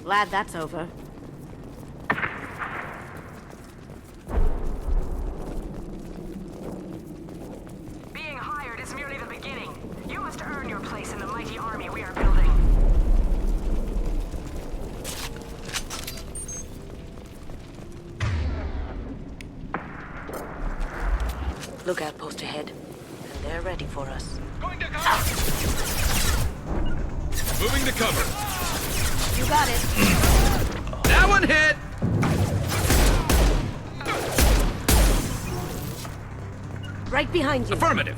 Glad that's over. Being hired is merely the beginning. You must earn your place in the mighty army we are building. Lookout post ahead. And they're ready for us. Going to cover! Moving to cover. You got it. That one hit! Right behind you. Affirmative.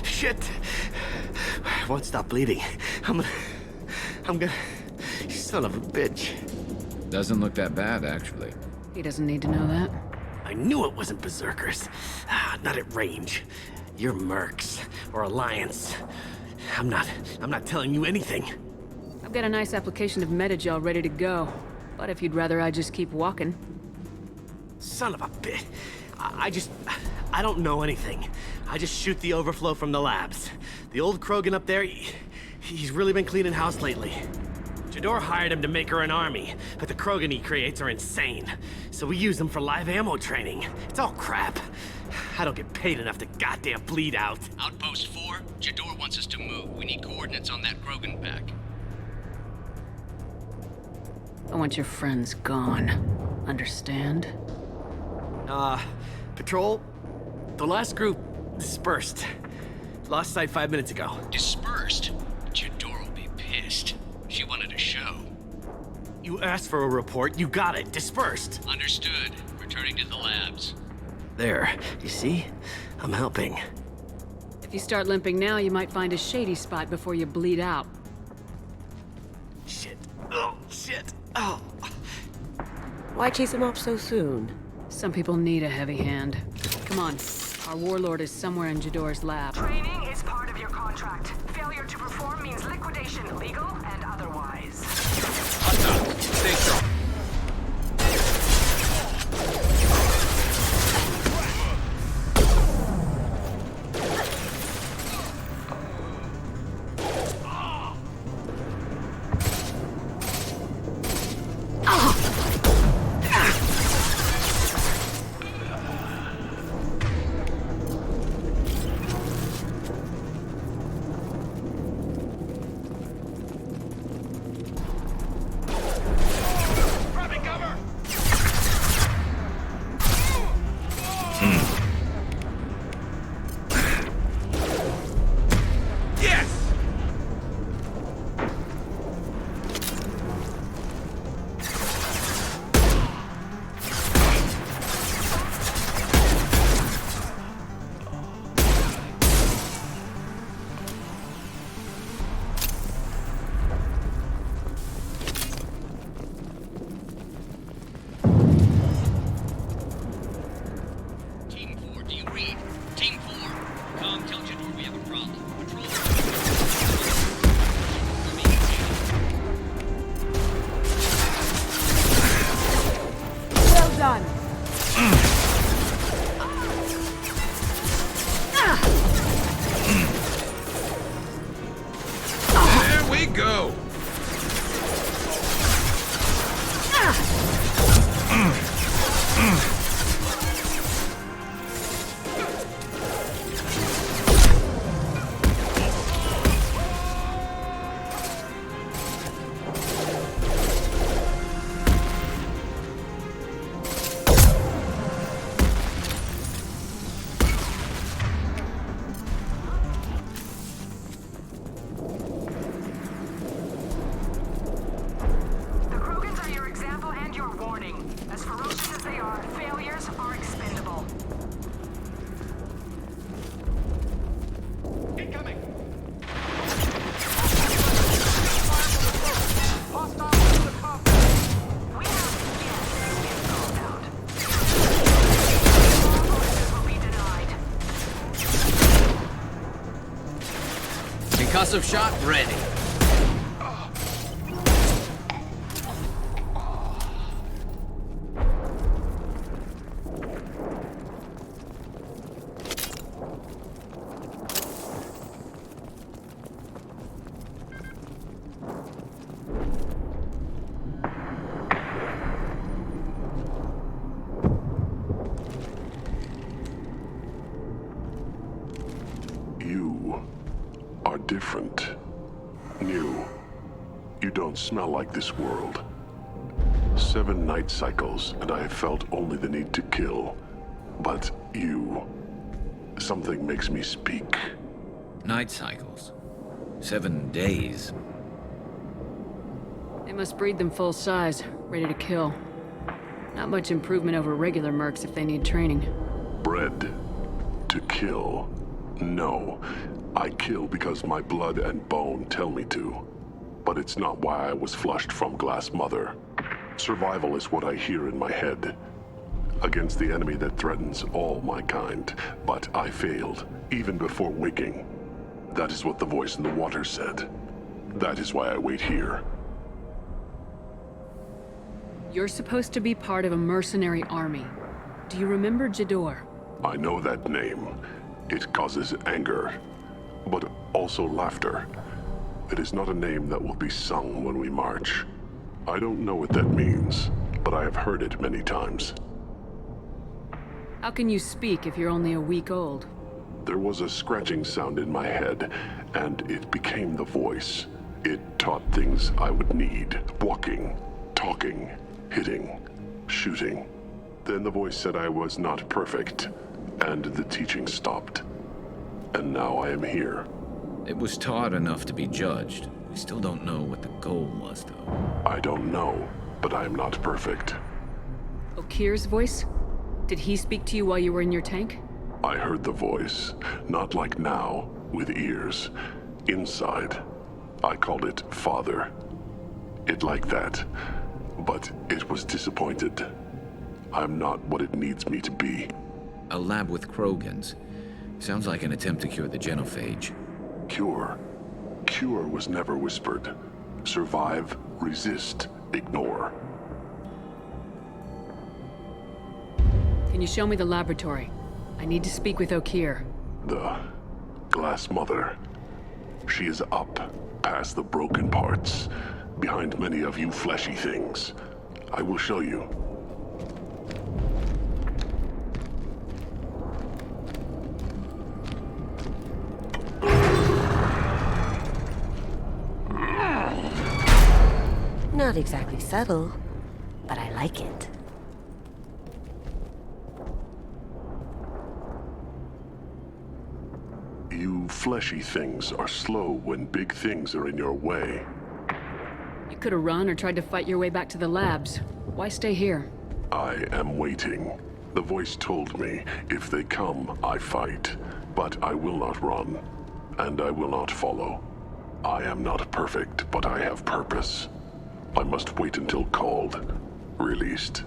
Shit! I won't stop bleeding. I'm gonna... Son of a bitch. Doesn't look that bad, actually. He doesn't need to know that. I knew it wasn't Berserkers. Not at range. You're Mercs. Or Alliance. I'm not telling you anything. I've got a nice application of Metagel ready to go. But if you'd rather I just keep walking. Son of a bitch. I don't know anything. I just shoot the overflow from the labs. The old Krogan up there, he's really been cleaning house lately. Jador hired him to make her an army, but the Krogan he creates are insane. So we use them for live ammo training. It's all crap. I don't get paid enough to goddamn bleed out. Outpost 4, Jador wants us to move. We need coordinates on that Krogan pack. I want your friends gone. Understand? Patrol, the last group dispersed. Lost sight 5 minutes ago. Dispersed? Jador will be pissed. She wanted a show. You asked for a report, you got it. Dispersed. Understood. Returning to the labs. There, you see? I'm helping. If you start limping now, you might find a shady spot before you bleed out. Shit. Oh, shit. Oh. Why chase him off so soon? Some people need a heavy hand. Come on. Our warlord is somewhere in Jador's lab. Training is part of your contract. Failure to perform means liquidation, legal and otherwise. Stay strong. Team 4, do you read? Team 4, Kong, tell Jador we have a problem. Patrol. Well done. There we go. The Krogans are your example and your warning. As ferocious as they are, failures are expendable. Incoming. We have yet to compound. All will be denied. Concussive shot ready. different. New. You don't smell like this world. 7 night cycles, and I have felt only the need to kill. But you... Something makes me speak. Night cycles. 7 days. They must breed them full size, ready to kill. Not much improvement over regular mercs if they need training. Bred to kill. No. I kill because my blood and bone tell me to. But it's not why I was flushed from Glass Mother. Survival is what I hear in my head. Against the enemy that threatens all my kind. But I failed, even before waking. That is what the voice in the water said. That is why I wait here. You're supposed to be part of a mercenary army. Do you remember Jador? I know that name. It causes anger, but also laughter. It is not a name that will be sung when we march. I don't know what that means, but I have heard it many times. How can you speak if you're only a week old? There was a scratching sound in my head, and it became the voice. It taught things I would need. Walking, talking, hitting, shooting. Then the voice said I was not perfect, and the teaching stopped. And now I am here. It was taught enough to be judged. We still don't know what the goal was, though. I don't know, but I am not perfect. Okir's voice? Did he speak to you while you were in your tank? I heard the voice, not like now, with ears. Inside. I called it Father. It like that. But it was disappointed. I'm not what it needs me to be. A lab with Krogans. Sounds like an attempt to cure the genophage. Cure. Cure was never whispered. Survive, resist, ignore. Can you show me the laboratory? I need to speak with Okir. The Glass Mother. She is up, past the broken parts, behind many of you fleshy things. I will show you. Not exactly subtle, but I like it. You fleshy things are slow when big things are in your way. You could have run or tried to fight your way back to the labs. Why stay here? I am waiting. The voice told me, if they come, I fight. But I will not run, and I will not follow. I am not perfect, but I have purpose. I must wait until called, released.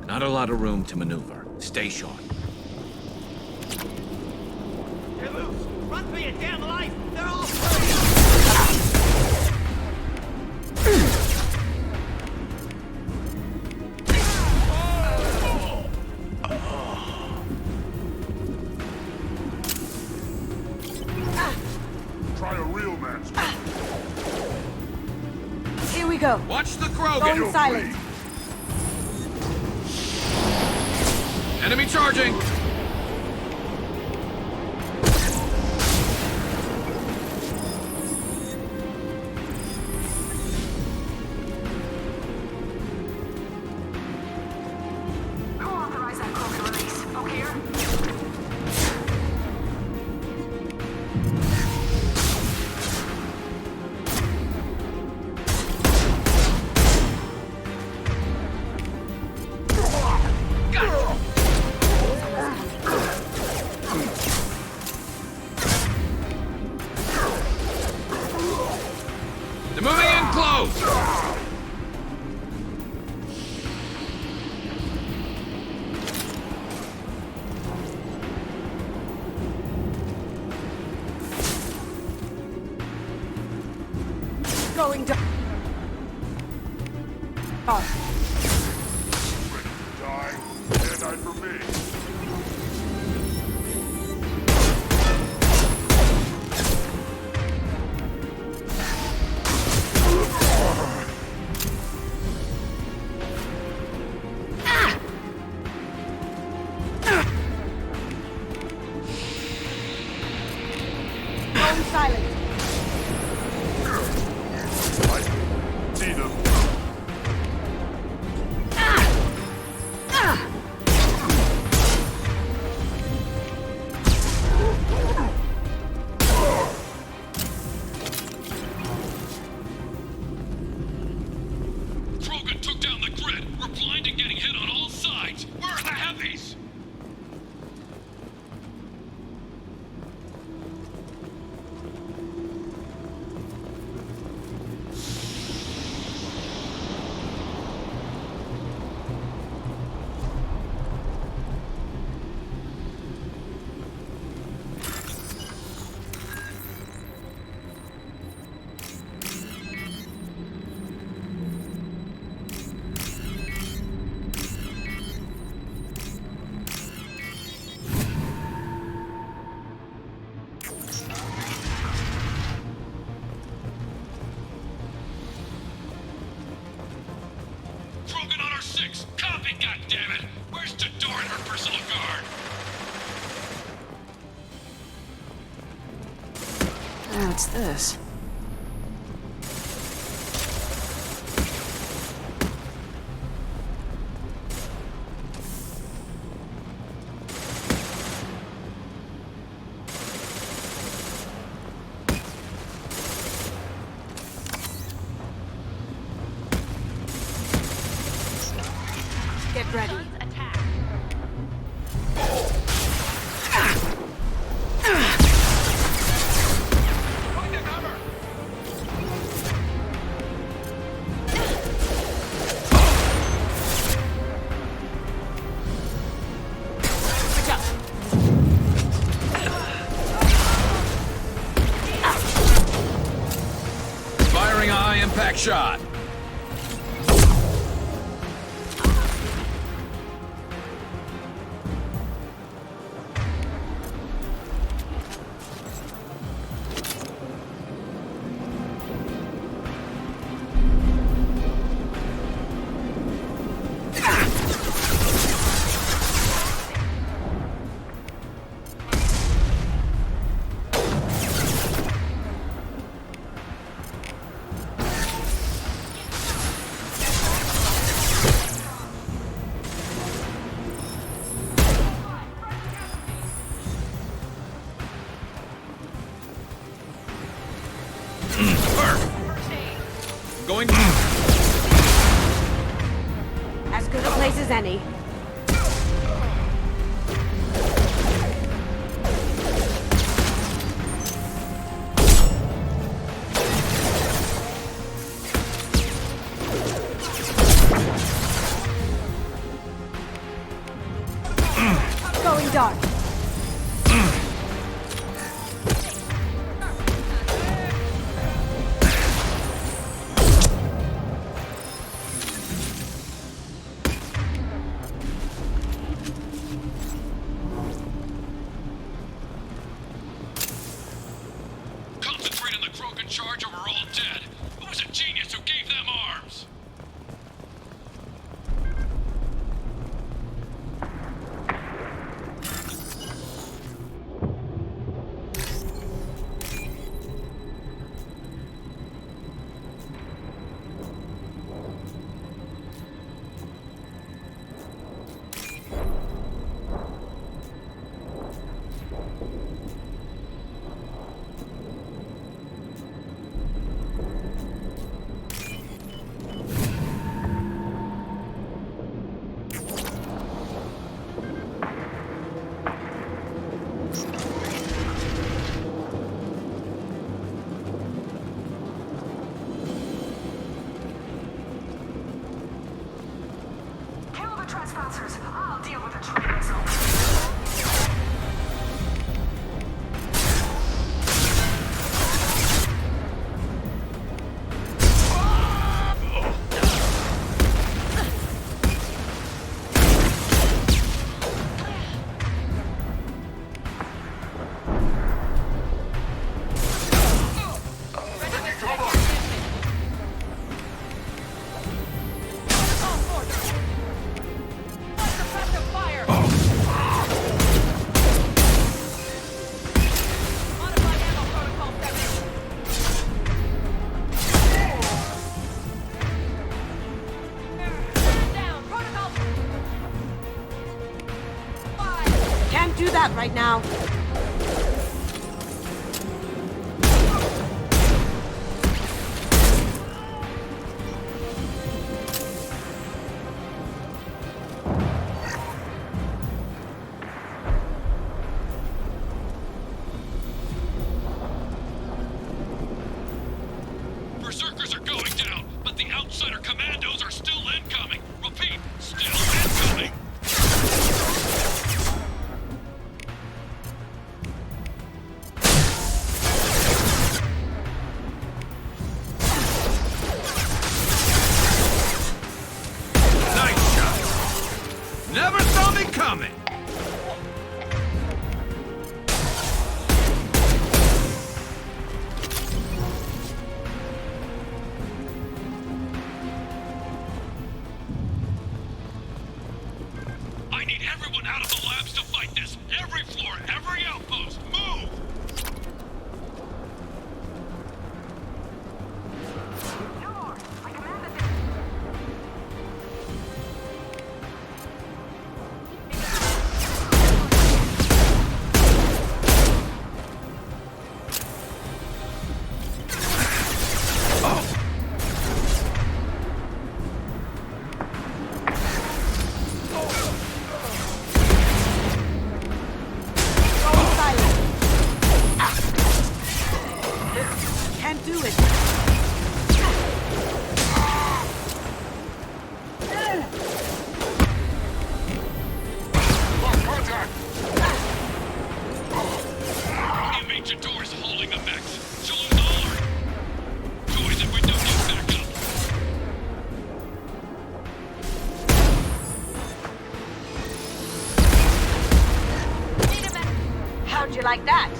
Not a lot of room to maneuver. Stay sharp. They're loose! Run for your damn life! They're all Try a real man's Here we go. Watch the Krogan! Going silent. Enemy charging! Who authorized that Krogan release? Okir? They're moving in close! Going down. Die. And I for me. Goddammit! Where's Tador and her personal guard? What's this? Get ready. Firing a high-impact shot. Going. As good a place as any. Going dark. Concentrate on the Krogan charge or we're all dead. Who was a genius who gave them arms? Kill the trespassers. I'll deal with the traitors. Can't do that right now. Berserkers are going down, but the outsider commandos are still incoming. Repeat, still incoming. Nice shot. Never saw me coming. I'm doing. You mean Jador's holding the mechs? She'll lose all her... toys if we don't get back up. How'd you like that?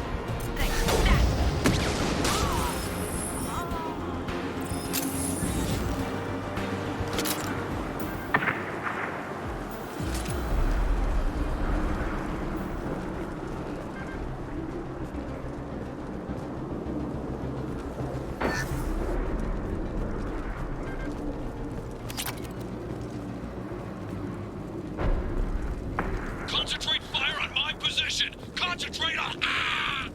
Concentrate fire on my position! Concentrate on... Ah!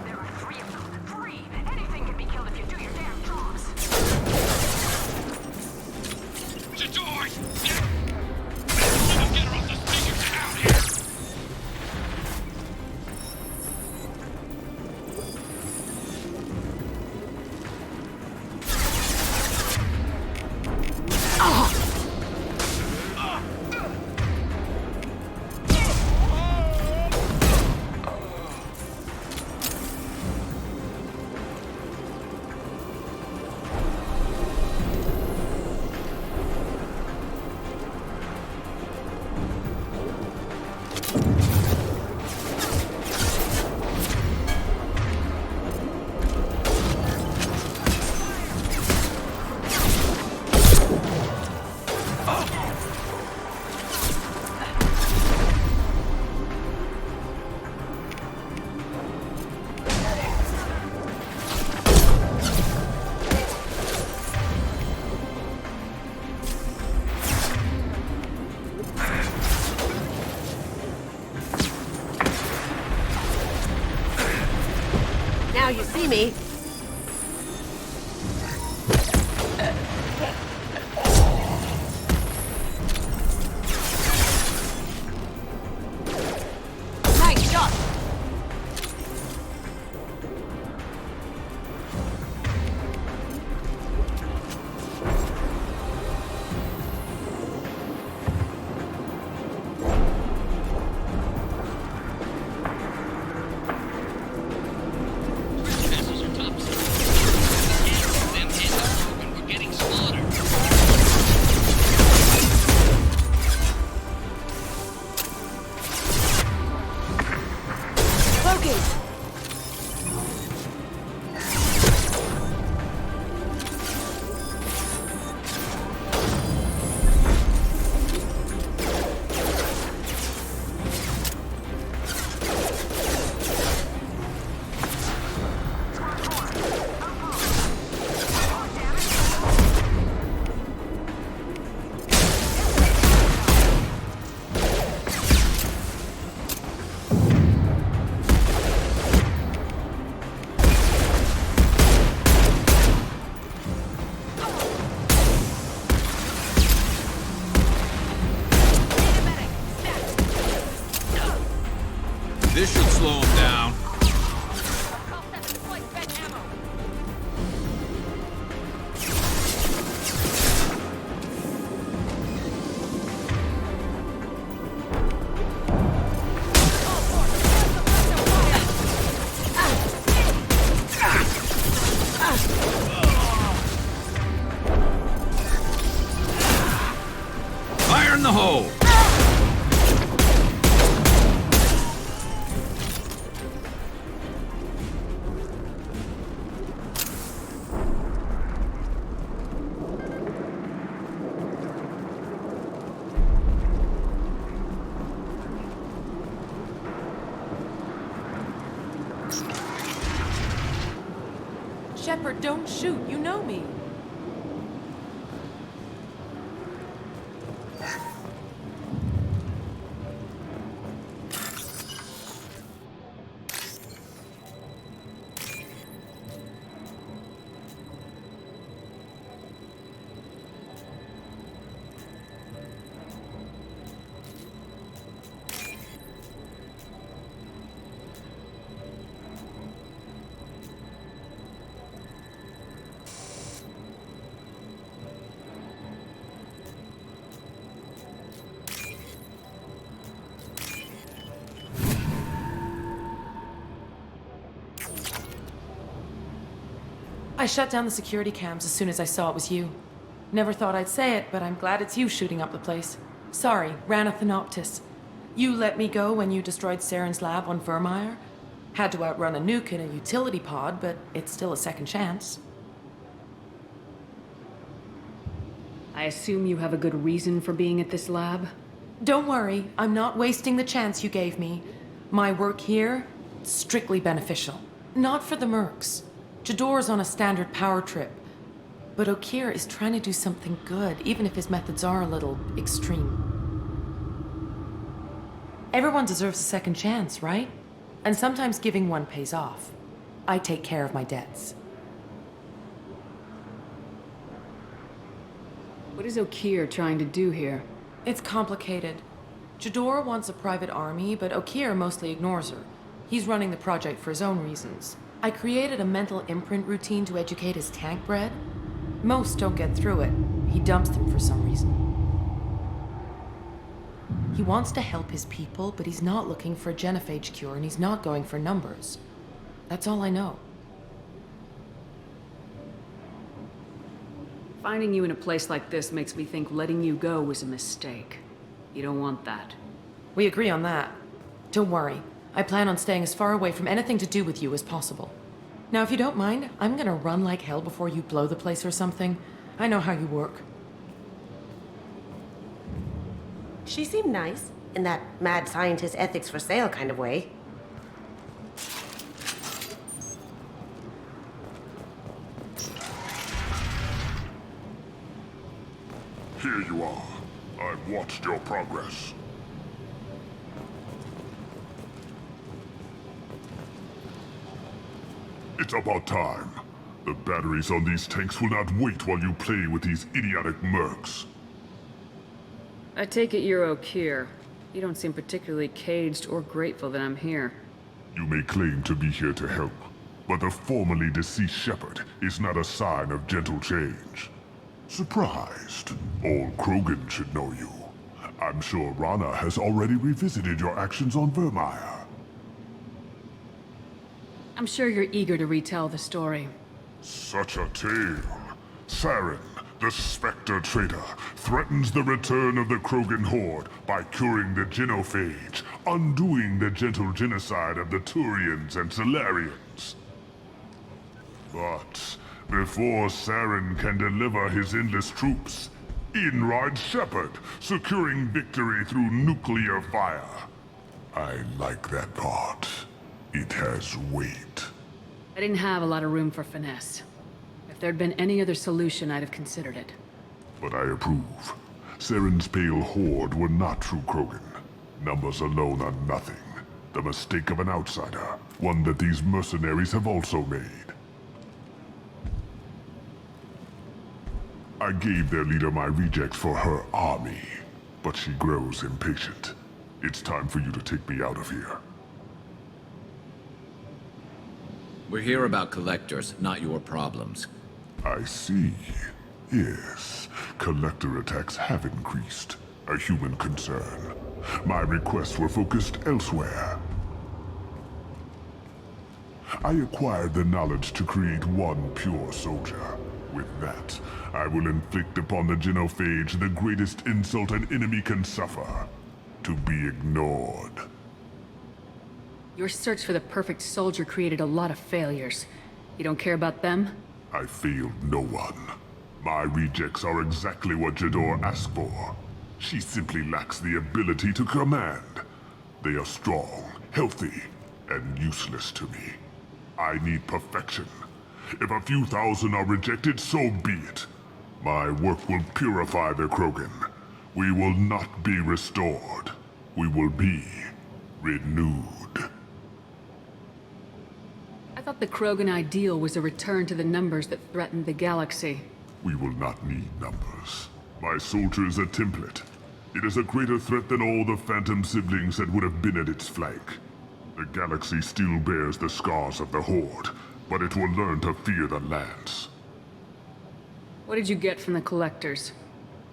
There are 3 of them. 3! Anything can be killed if you do your damn jobs. Jador! Yeah! Someone get her off the speaker! Get out here! Now you see me. Nice shot. Vessels are topside. Them engines open, we're getting slaughtered. Locate. This should slow him down. Fire in the hole! Shepard, don't shoot. You know me. I shut down the security cams as soon as I saw it was you. Never thought I'd say it, but I'm glad it's you shooting up the place. Sorry, Rana Thanoptis. You let me go when you destroyed Saren's lab on Vermeer. Had to outrun a nuke in a utility pod, but it's still a second chance. I assume you have a good reason for being at this lab? Don't worry, I'm not wasting the chance you gave me. My work here, strictly beneficial. Not for the mercs. Jador's on a standard power trip. But Okeer is trying to do something good, even if his methods are a little extreme. Everyone deserves a second chance, right? And sometimes giving one pays off. I take care of my debts. What is Okeer trying to do here? It's complicated. Jador wants a private army, but Okeer mostly ignores her. He's running the project for his own reasons. I created a mental imprint routine to educate his tank bred. Most don't get through it. He dumps them for some reason. He wants to help his people, but he's not looking for a genophage cure, and he's not going for numbers. That's all I know. Finding you in a place like this makes me think letting you go was a mistake. You don't want that. We agree on that. Don't worry. I plan on staying as far away from anything to do with you as possible. Now, if you don't mind, I'm gonna run like hell before you blow the place or something. I know how you work. She seemed nice, in that mad scientist ethics for sale kind of way. Here you are. I've watched your progress. It's about time. The batteries on these tanks will not wait while you play with these idiotic mercs. I take it you're Okeer. You don't seem particularly caged or grateful that I'm here. You may claim to be here to help, but the formerly deceased Shepard is not a sign of gentle change. Surprised. Old Krogan should know you. I'm sure Rana has already revisited your actions on Vermeer. I'm sure you're eager to retell the story. Such a tale. Saren, the Spectre traitor, threatens the return of the Krogan horde by curing the genophage, undoing the gentle genocide of the Turians and Solarians. But before Saren can deliver his endless troops, in rides Shepard, securing victory through nuclear fire. I like that part. It has weight. I didn't have a lot of room for finesse. If there'd been any other solution, I'd have considered it. But I approve. Saren's pale horde were not true Krogan. Numbers alone are nothing. The mistake of an outsider. One that these mercenaries have also made. I gave their leader my rejects for her army, but she grows impatient. It's time for you to take me out of here. We're here about collectors, not your problems. I see. Yes, collector attacks have increased. A human concern. My requests were focused elsewhere. I acquired the knowledge to create one pure soldier. With that, I will inflict upon the genophage the greatest insult an enemy can suffer. To be ignored. Your search for the perfect soldier created a lot of failures. You don't care about them? I failed no one. My rejects are exactly what Jador asked for. She simply lacks the ability to command. They are strong, healthy, and useless to me. I need perfection. If a few thousand are rejected, so be it. My work will purify the Krogan. We will not be restored. We will be renewed. I thought the Krogan ideal was a return to the numbers that threatened the galaxy. We will not need numbers. My soldier is a template. It is a greater threat than all the Phantom siblings that would have been at its flank. The galaxy still bears the scars of the Horde, but it will learn to fear the Lance. What did you get from the Collectors?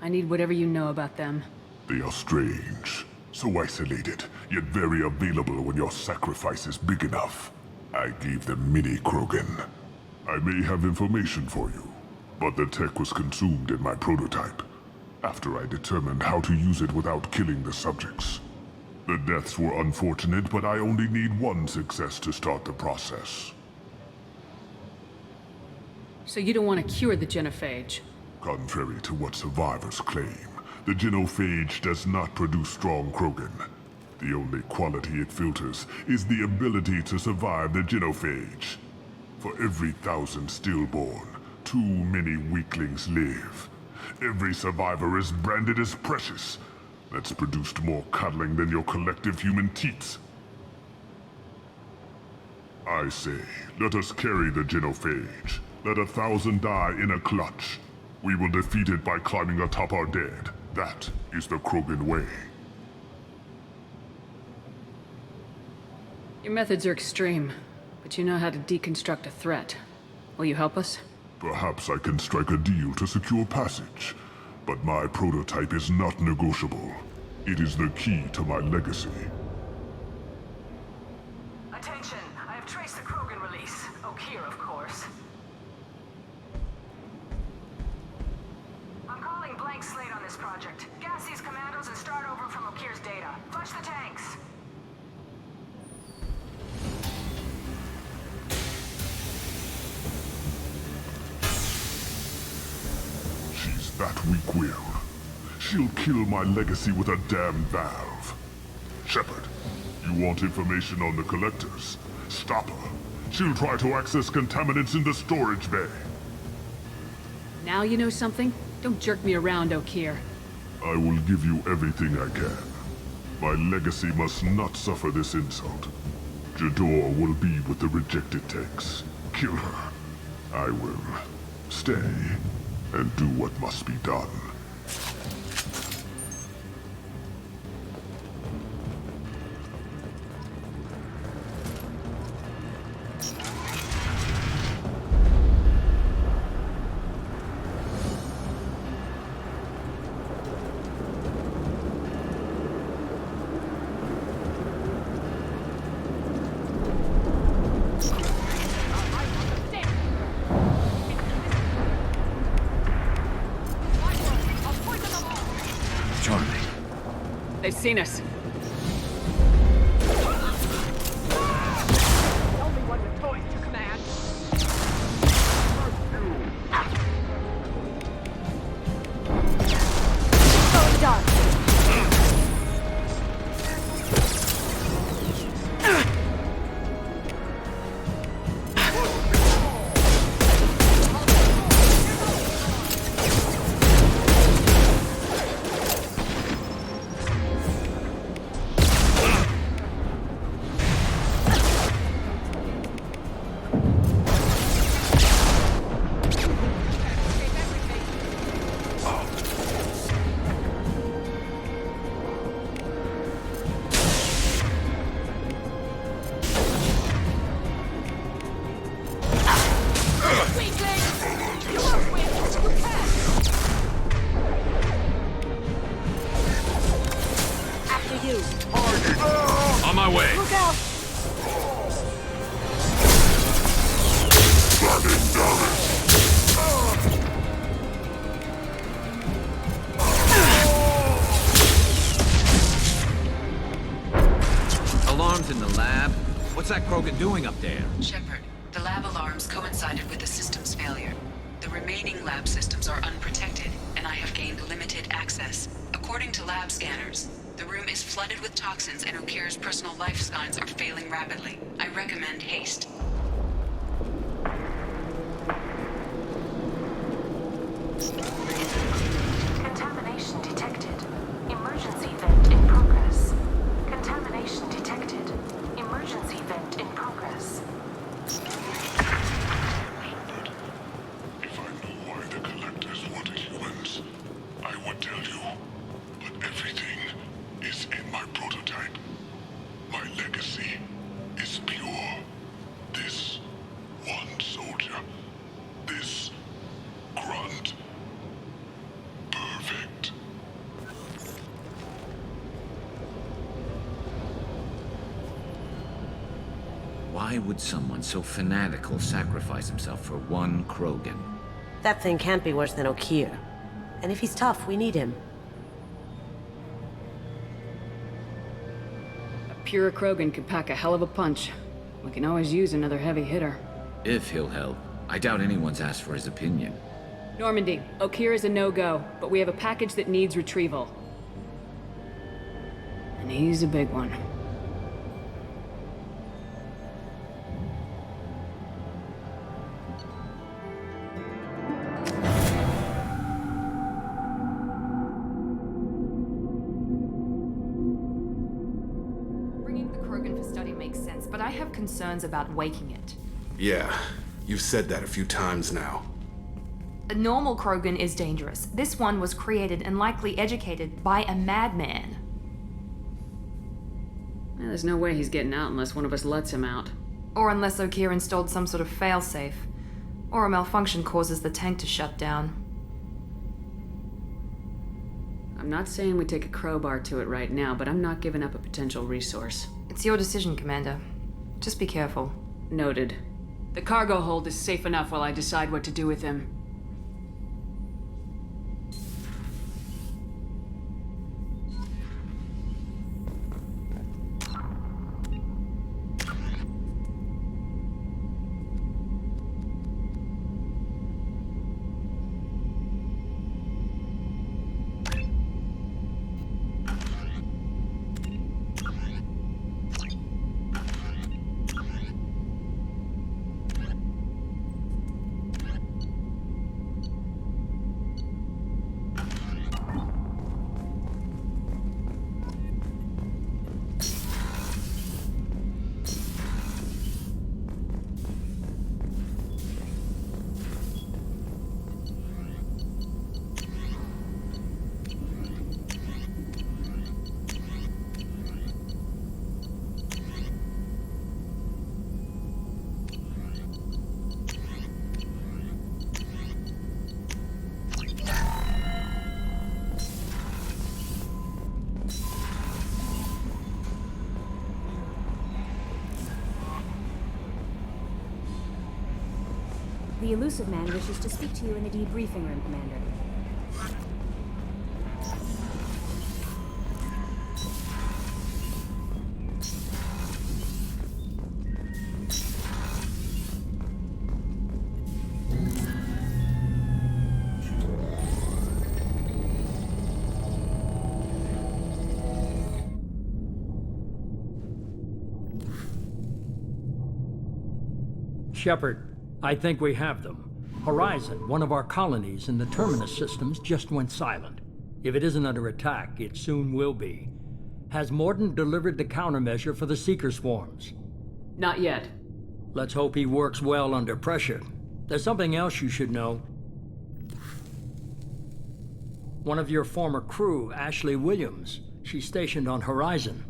I need whatever you know about them. They are strange, so isolated, yet very available when your sacrifice is big enough. I gave them mini Krogan. I may have information for you, but the tech was consumed in my prototype, after I determined how to use it without killing the subjects. The deaths were unfortunate, but I only need one success to start the process. So you don't want to cure the genophage? Contrary to what survivors claim, the genophage does not produce strong Krogan. The only quality it filters is the ability to survive the genophage. For every 1,000 stillborn, too many weaklings live. Every survivor is branded as precious. That's produced more cuddling than your collective human teats. I say, let us carry the genophage. Let 1,000 die in a clutch. We will defeat it by climbing atop our dead. That is the Krogan way. Your methods are extreme, but you know how to deconstruct a threat. Will you help us? Perhaps I can strike a deal to secure passage, but my prototype is not negotiable. It is the key to my legacy. Attention! I have traced the Krogan release. Okeer, of course. I'm calling blank slate on this project. Gas these commandos and start over from Okeer's data. Flush the tanks! She's that weak-willed. She'll kill my legacy with a damn valve. Shepard, you want information on the Collectors? Stop her. She'll try to access contaminants in the storage bay. Now you know something? Don't jerk me around, Okeer. I will give you everything I can. My legacy must not suffer this insult. Jador will be with the rejected tanks. Kill her. I will stay and do what must be done. They've seen us. Only one with voice to command. Oh, done. On my way. Look out! Alarms in the lab? What's that Krogan doing up there? Shepard, the lab alarms coincided with the system's failure. The remaining lab systems are unprotected, and I have gained limited access. According to lab scanners, the room is flooded with toxins and Okeer's personal life signs are failing rapidly. I recommend haste. Why would someone so fanatical sacrifice himself for one Krogan? That thing can't be worse than Okeer. And if he's tough, we need him. A pure Krogan could pack a hell of a punch. We can always use another heavy hitter. If he'll help. I doubt anyone's asked for his opinion. Normandy, Okeer is a no-go, but we have a package that needs retrieval. And he's a big one. Bringing the Krogan for study makes sense, but I have concerns about waking it. Yeah, you've said that a few times now. A normal Krogan is dangerous. This one was created and likely educated by a madman. There's no way he's getting out unless one of us lets him out. Or unless Okeer installed some sort of failsafe. Or a malfunction causes the tank to shut down. I'm not saying we take a crowbar to it right now, but I'm not giving up a potential resource. It's your decision, Commander. Just be careful. Noted. The cargo hold is safe enough while I decide what to do with him. The Illusive Man wishes to speak to you in the debriefing room, Commander. Shepard, I think we have them. Horizon, one of our colonies in the Terminus systems, just went silent. If it isn't under attack, it soon will be. Has Mordin delivered the countermeasure for the Seeker swarms? Not yet. Let's hope he works well under pressure. There's something else you should know. One of your former crew, Ashley Williams, she's stationed on Horizon.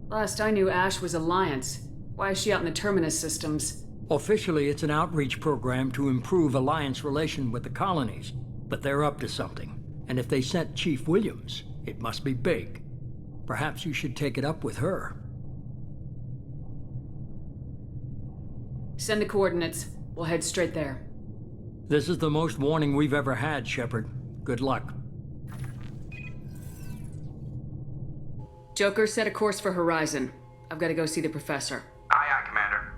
Last I knew, Ash was Alliance. Why is she out in the Terminus systems? Officially, it's an outreach program to improve Alliance relation with the colonies, but they're up to something. And if they sent Chief Williams, it must be big. Perhaps you should take it up with her. Send the coordinates. We'll head straight there. This is the most warning we've ever had, Shepard. Good luck. Joker, set a course for Horizon. I've got to go see the professor. Aye, aye, Commander.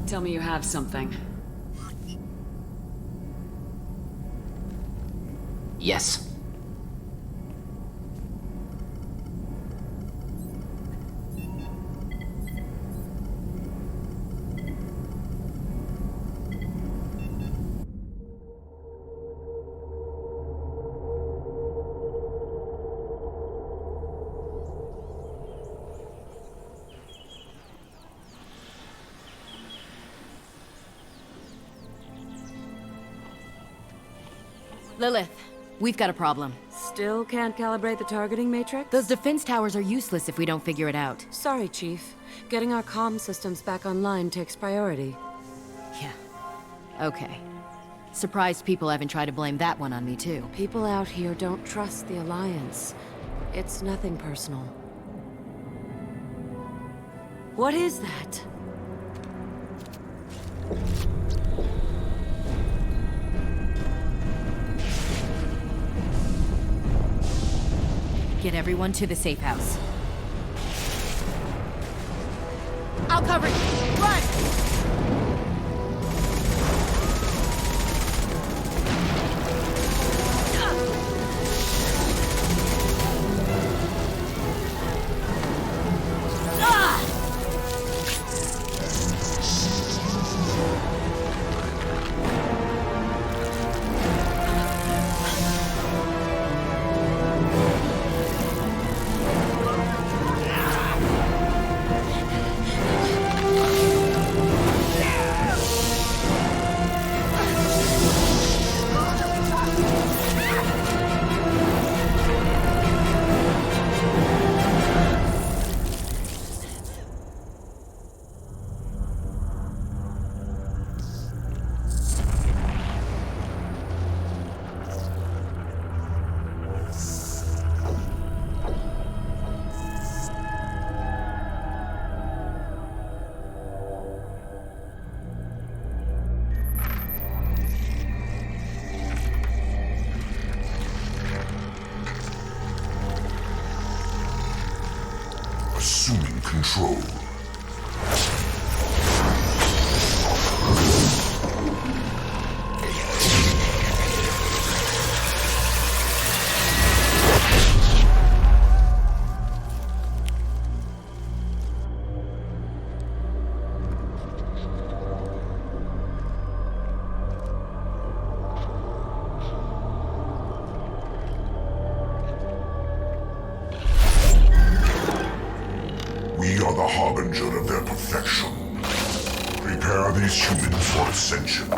Tell me you have something. Yes. Lilith, We've got a problem. Still can't calibrate the targeting matrix? Those defense towers are useless if we don't figure it out. Sorry, Chief. Getting our comm systems back online takes priority. Yeah. Okay. Surprised people haven't tried to blame that one on me, too. People out here don't trust the Alliance. It's nothing personal. What is that? Get everyone to the safe house. I'll cover you! Run! Assuming control. We are the harbinger of their perfection. Prepare these humans for ascension.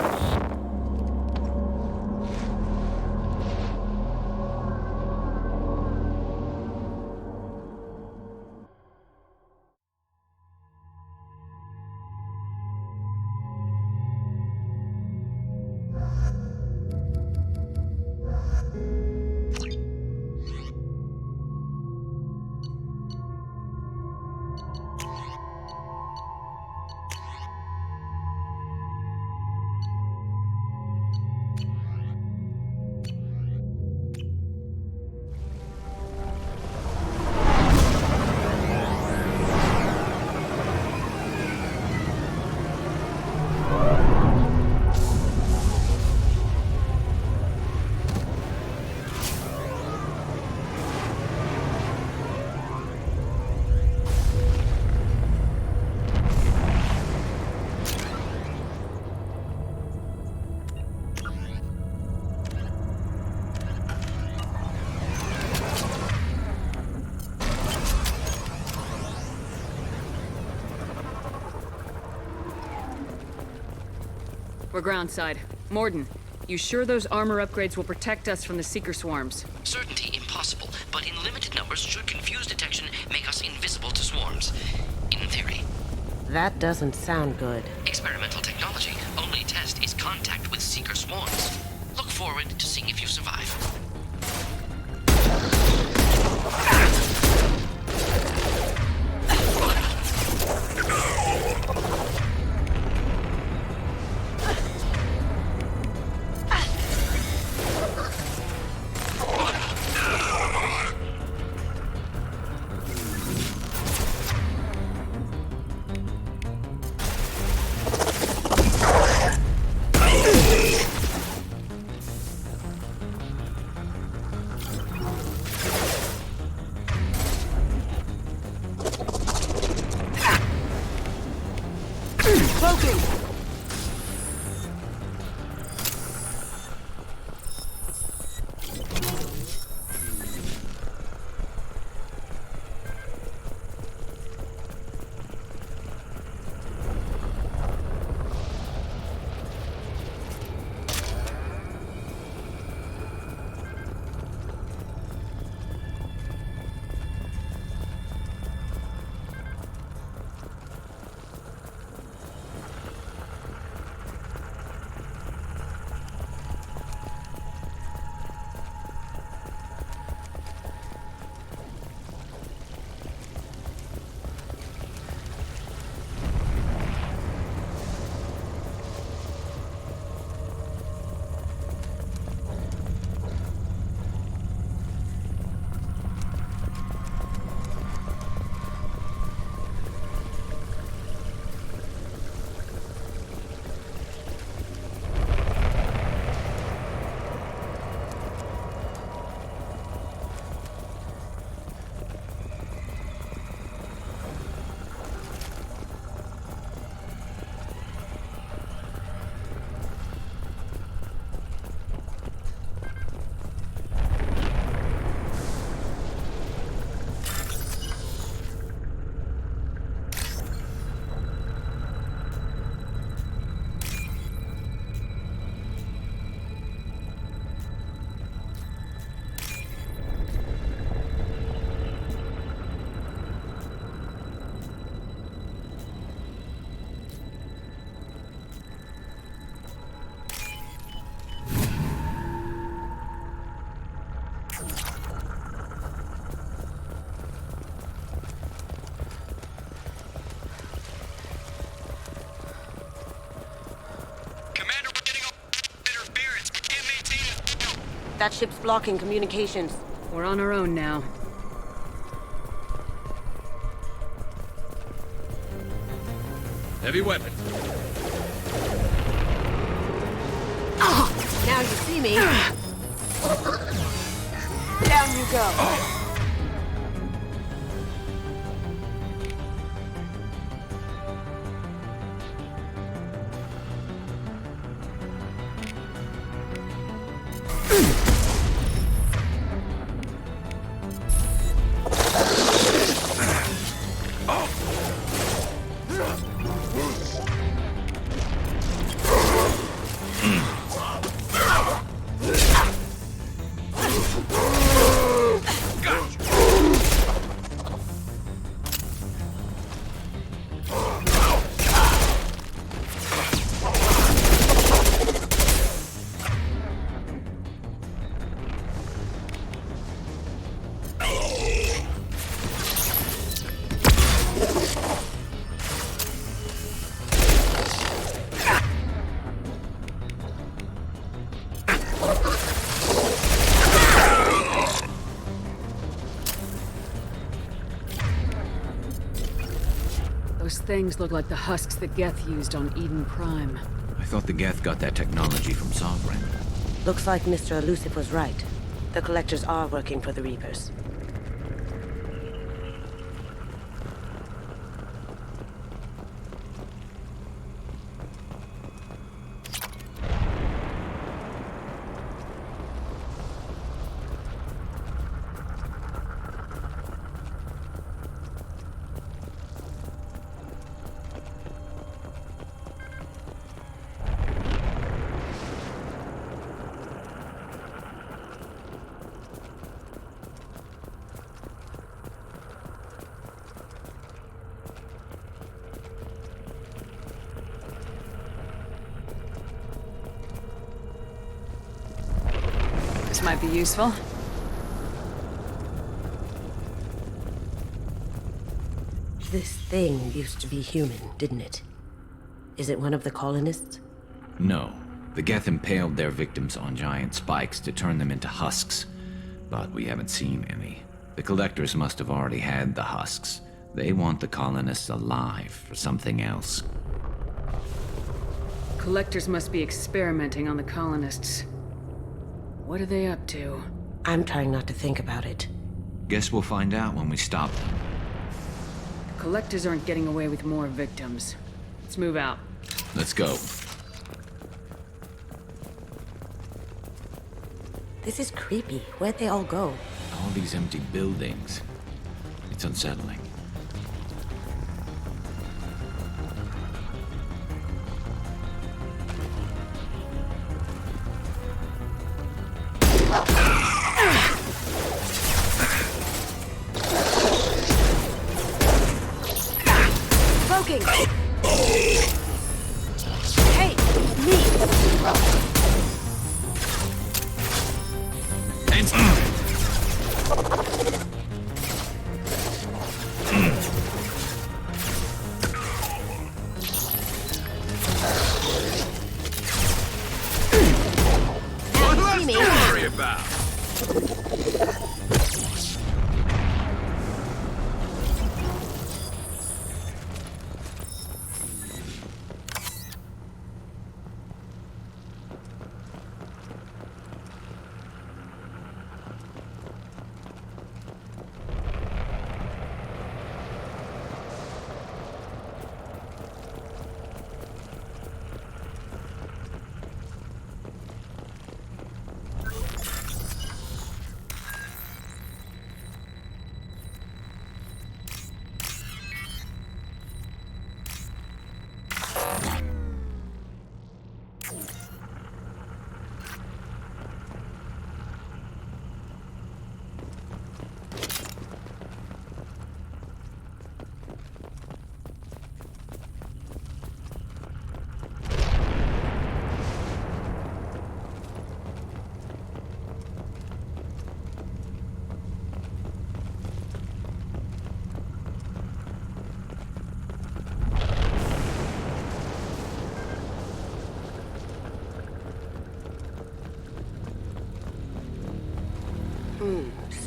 We're groundside. Mordin, you sure those armor upgrades will protect us from the Seeker swarms? Certainty impossible, but in limited numbers should confuse detection make us invisible to swarms. In theory. That doesn't sound good. Experimental technology. Only test is contact with Seeker swarms. Look forward to seeing if you survive. that ship's blocking communications. We're on our own now. Heavy weapon. Now you see me. Down you go. Those things look like the husks that Geth used on Eden Prime. I thought the Geth got that technology from Sovereign. Looks like Mr. Elusive was right. The Collectors are working for the Reapers. This might be useful. This thing used to be human, didn't it? Is it one of the colonists? No. The Geth impaled their victims on giant spikes to turn them into husks. But we haven't seen any. The Collectors must have already had the husks. They want the colonists alive for something else. Collectors must be experimenting on the colonists. What are they up to? I'm trying not to think about it. Guess we'll find out when we stop them. The Collectors aren't getting away with more victims. Let's move out. Let's go. This is creepy. Where'd they all go? All these empty buildings. It's unsettling. Smoking! Hey, me! What else to worry about?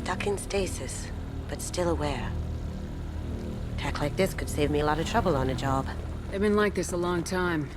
stuck in stasis, but still aware. Tech like this could save me a lot of trouble on a job. They've been like this a long time.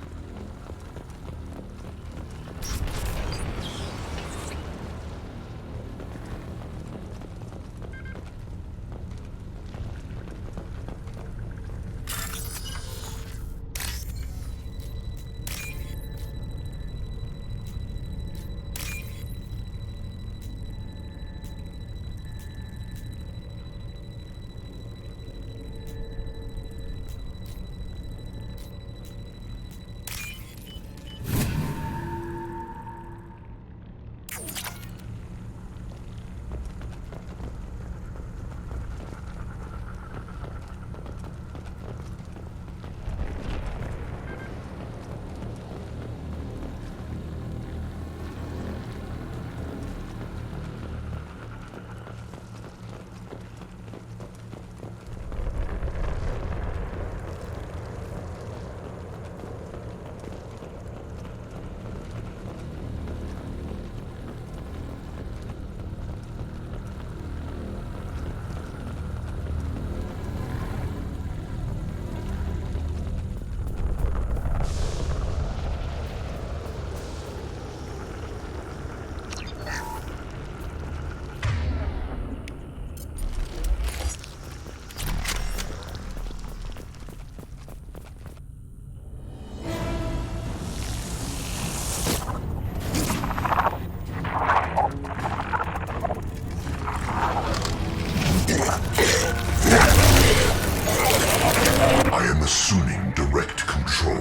Assuming direct control.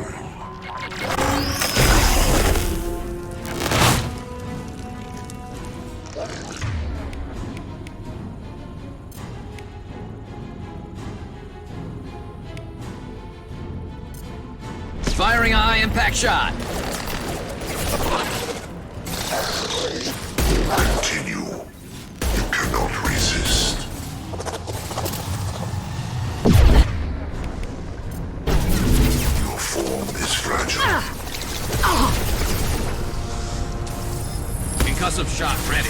Firing a high-impact shot. Continue. You cannot resist. Your form is fragile. Concussive shot ready.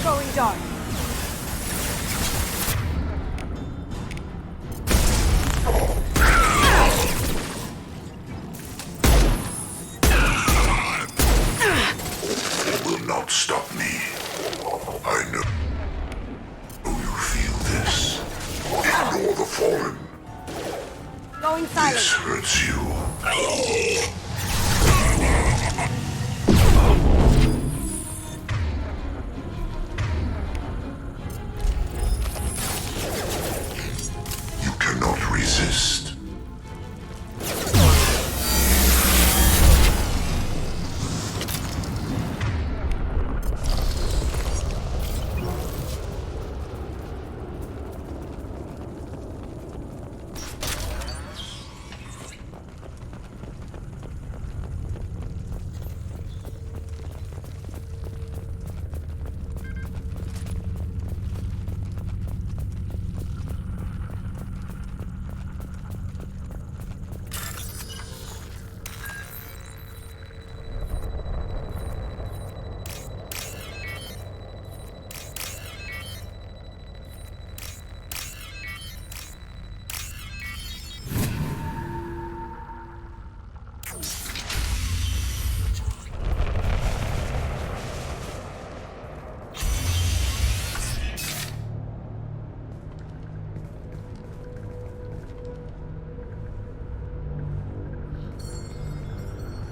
Going dark. It will not stop me. I know you feel this. Ignore the fallen. Going silent. This hurts you. You cannot resist.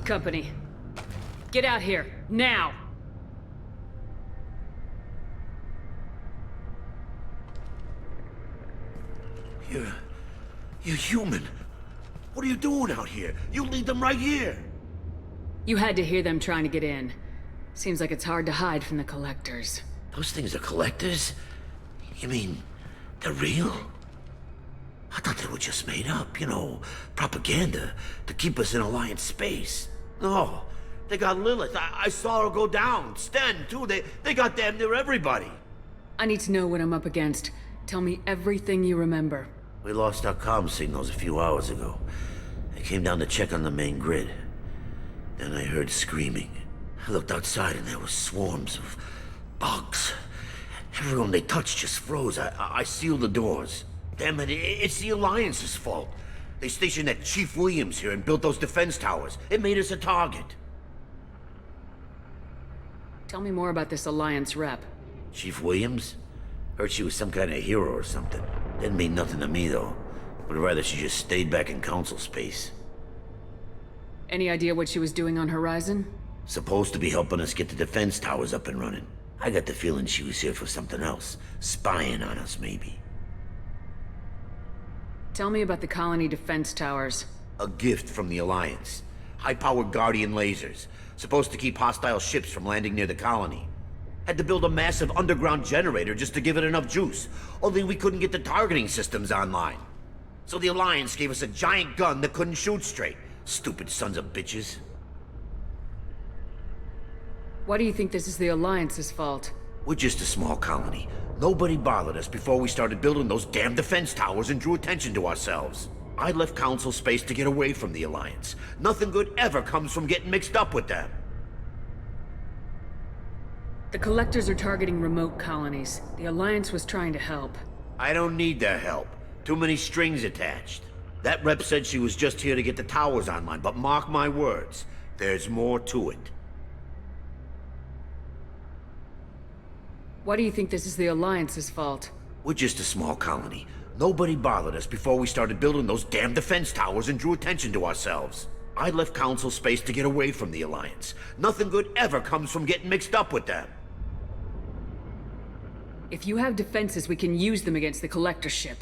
Company. Get out here, now! You're human. What are you doing out here? You lead them right here. You had to hear them trying to get in. Seems like it's hard to hide from the collectors. Those things are collectors? You mean, they're real? I thought they were just made up, propaganda, to keep us in Alliance space. No, They got Lilith. I saw her go down. Sten, too. They got damn near everybody. I need to know what I'm up against. Tell me everything you remember. We lost our comm signals a few hours ago. I came down to check on the main grid. Then I heard screaming. I looked outside and there were swarms of bugs. Everyone they touched just froze. I sealed the doors. Damn it, it's the Alliance's fault. They stationed that Chief Williams here and built those defense towers. It made us a target. Tell me more about this Alliance rep. Chief Williams? Heard she was some kind of hero or something. Didn't mean nothing to me, though. Would rather she just stayed back in Council space. Any idea what she was doing on Horizon? Supposed to be helping us get the defense towers up and running. I got the feeling she was here for something else. Spying on us, maybe. Tell me about the colony defense towers. A gift from the Alliance. High-powered Guardian lasers. Supposed to keep hostile ships from landing near the colony. Had to build a massive underground generator just to give it enough juice. Only we couldn't get the targeting systems online. So the Alliance gave us a giant gun that couldn't shoot straight. Stupid sons of bitches. Why do you think this is the Alliance's fault? We're just a small colony. Nobody bothered us before we started building those damn defense towers and drew attention to ourselves. I left Council space to get away from the Alliance. Nothing good ever comes from getting mixed up with them. The Collectors are targeting remote colonies. The Alliance was trying to help. I don't need their help. Too many strings attached. That rep said she was just here to get the towers online, but mark my words, there's more to it. Why do you think this is the Alliance's fault? We're just a small colony. Nobody bothered us before we started building those damn defense towers and drew attention to ourselves. I left Council space to get away from the Alliance. Nothing good ever comes from getting mixed up with them. If you have defenses, we can use them against the Collector ship.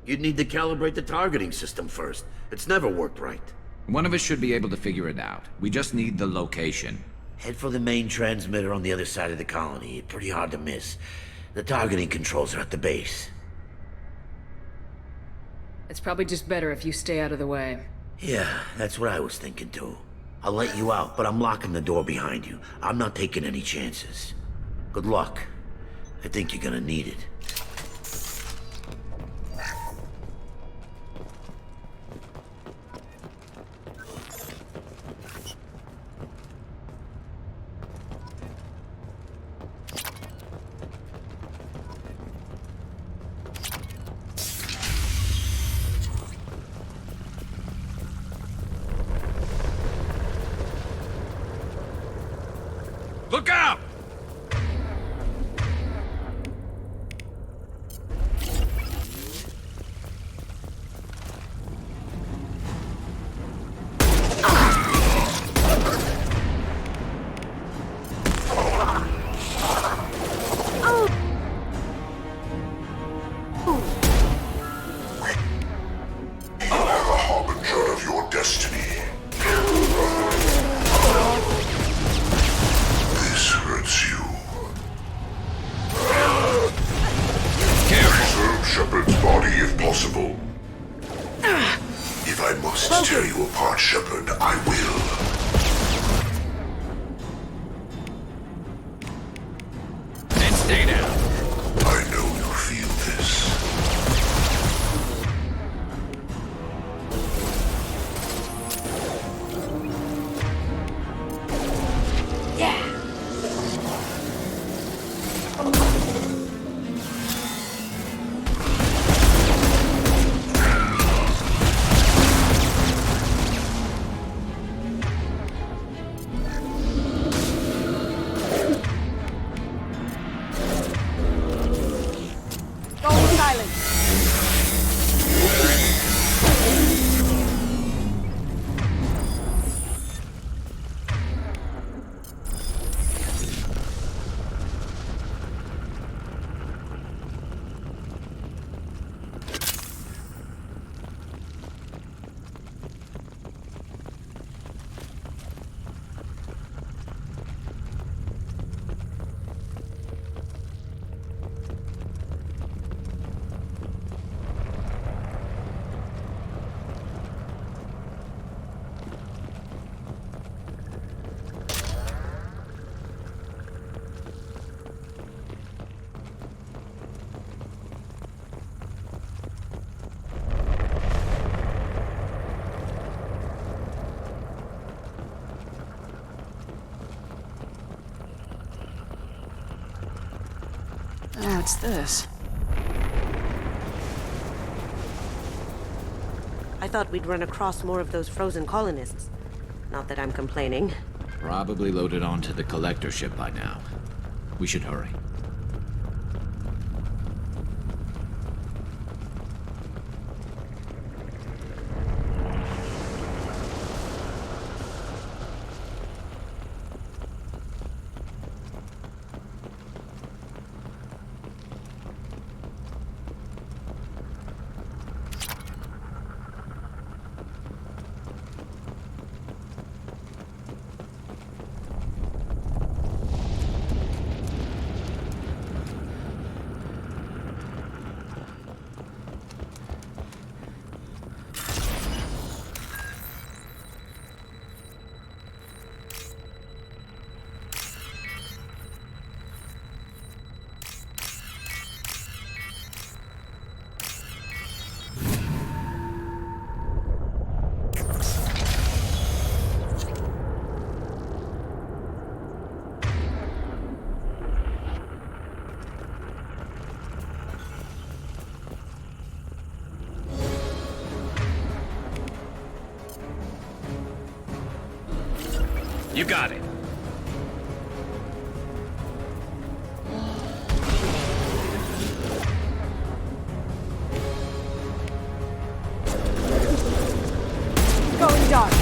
You'd need to calibrate the targeting system first. It's never worked right. One of us should be able to figure it out. We just need the location. Head for the main transmitter on the other side of the colony. Pretty hard to miss. The targeting controls are at the base. It's probably just better if you stay out of the way. Yeah, that's what I was thinking too. I'll let you out, but I'm locking the door behind you. I'm not taking any chances. Good luck. I think you're gonna need it. Look out! Shepard's body if possible. If I must tear you apart, Shepard, I will. And stay down. I know you feel this. Oh, it's this. I thought we'd run across more of those frozen colonists. Not that I'm complaining. Probably loaded onto the collector ship by now. We should hurry. You got it. Going dark.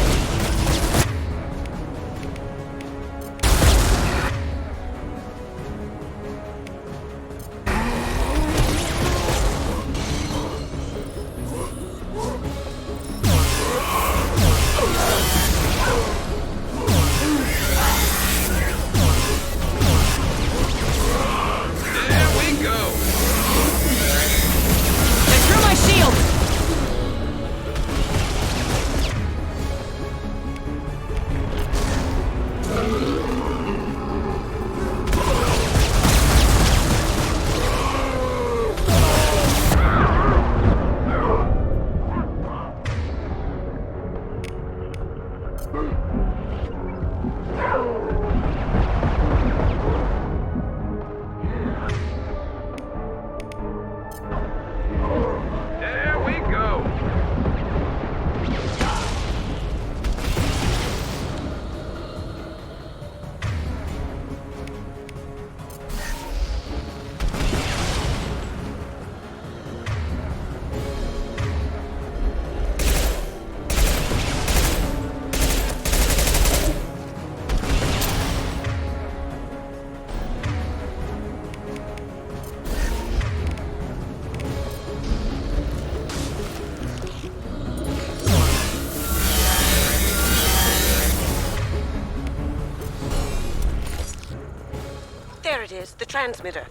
There it is, the transmitter.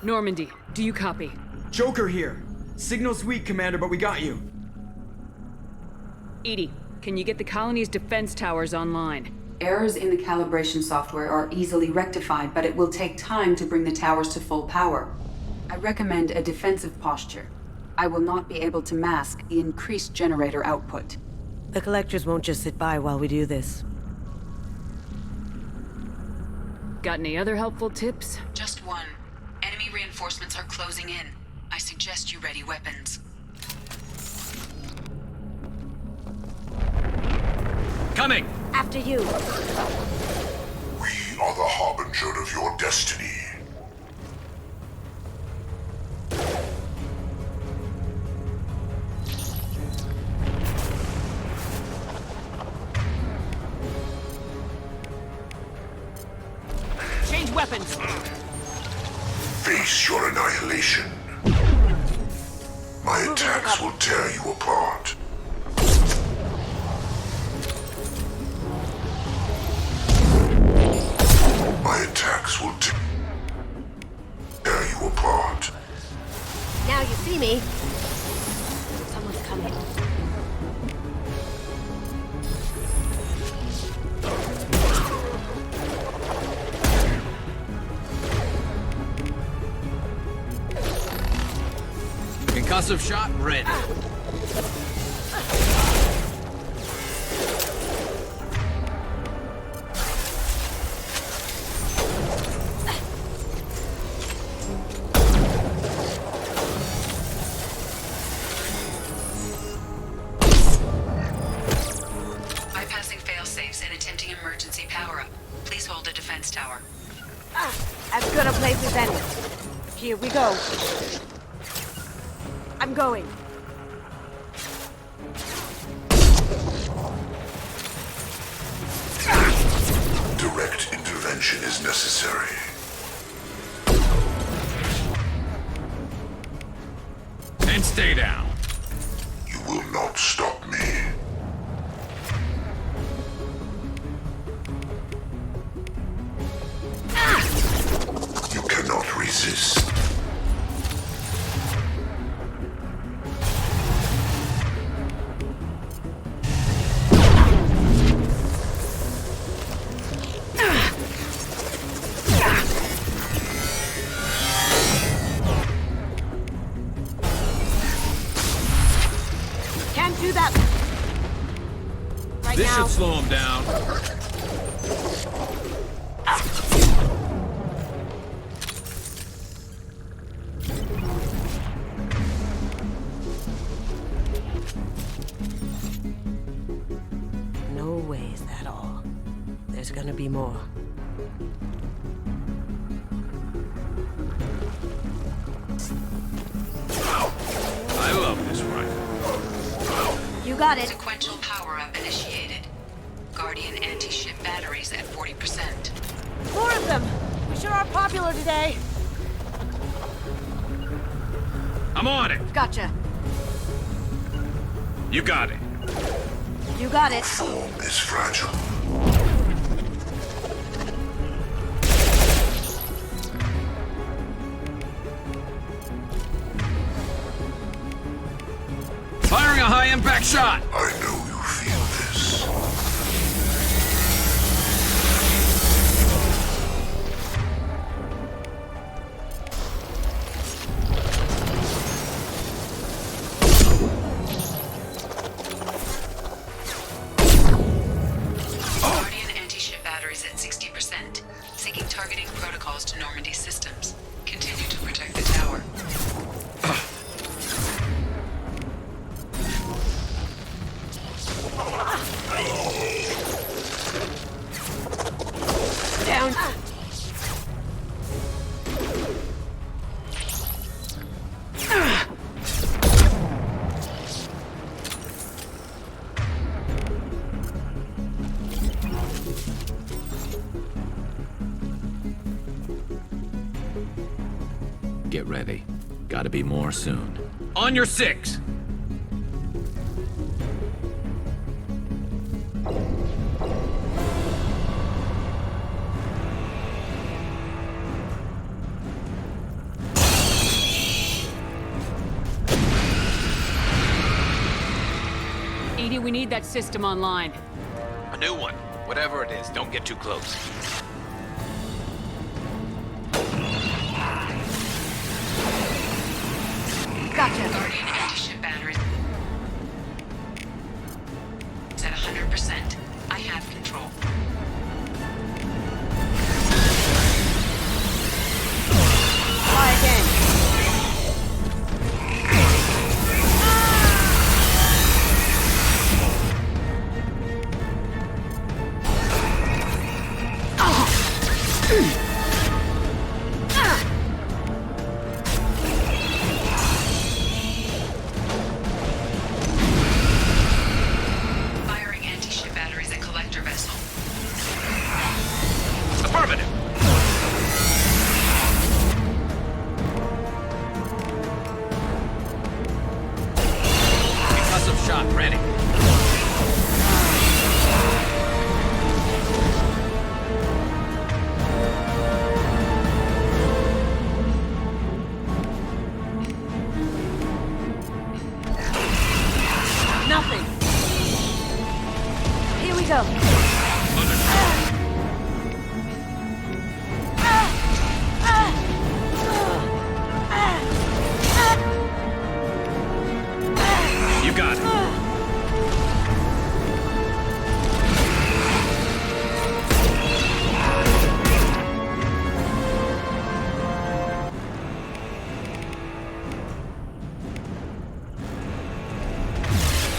Normandy, do you copy? Joker here. Signal's weak, Commander, but we got you. EDI, can you get the colony's defense towers online? Errors in the calibration software are easily rectified, but it will take time to bring the towers to full power. I recommend a defensive posture. I will not be able to mask the increased generator output. The collectors won't just sit by while we do this. Got any other helpful tips? Just one. Enemy reinforcements are closing in. I suggest you ready weapons. Coming! After you. We are the harbinger of your destiny. Change weapons! Face your annihilation. My attacks will tear you apart. My attacks will tear you apart. Now you see me. Someone's coming. Concussive shot ready. Bypassing failsafes and attempting emergency power-up. Please hold the defense tower. As good a place as any. Here we go. I'm going. Direct intervention is necessary. And stay down. You will not stop me. You cannot resist. Can't do that. Right This now. should slow him down. No way is that all. There's gonna be more. I love this rifle. You got it. Sequential power-up initiated. Guardian anti-ship batteries at 40%. More of them. We sure are popular today. I'm on it. Gotcha. You got it. You got it. Form is fragile. Firing a high-impact shot. I know you feel this. Guardian anti-ship batteries at 60%. Syncing targeting protocols to Normandy systems. Continue to protect the tower. Down. Get ready. Gotta be more soon. On your six! EDI, we need that system online. A new one. Whatever it is, don't get too close. Gotcha. Guardian anti-ship battery is at 100%. I have control. Try again. Firing anti-ship batteries at collector vessel. Affirmative. Concussive shot ready. Nothing. Here we go. You got it.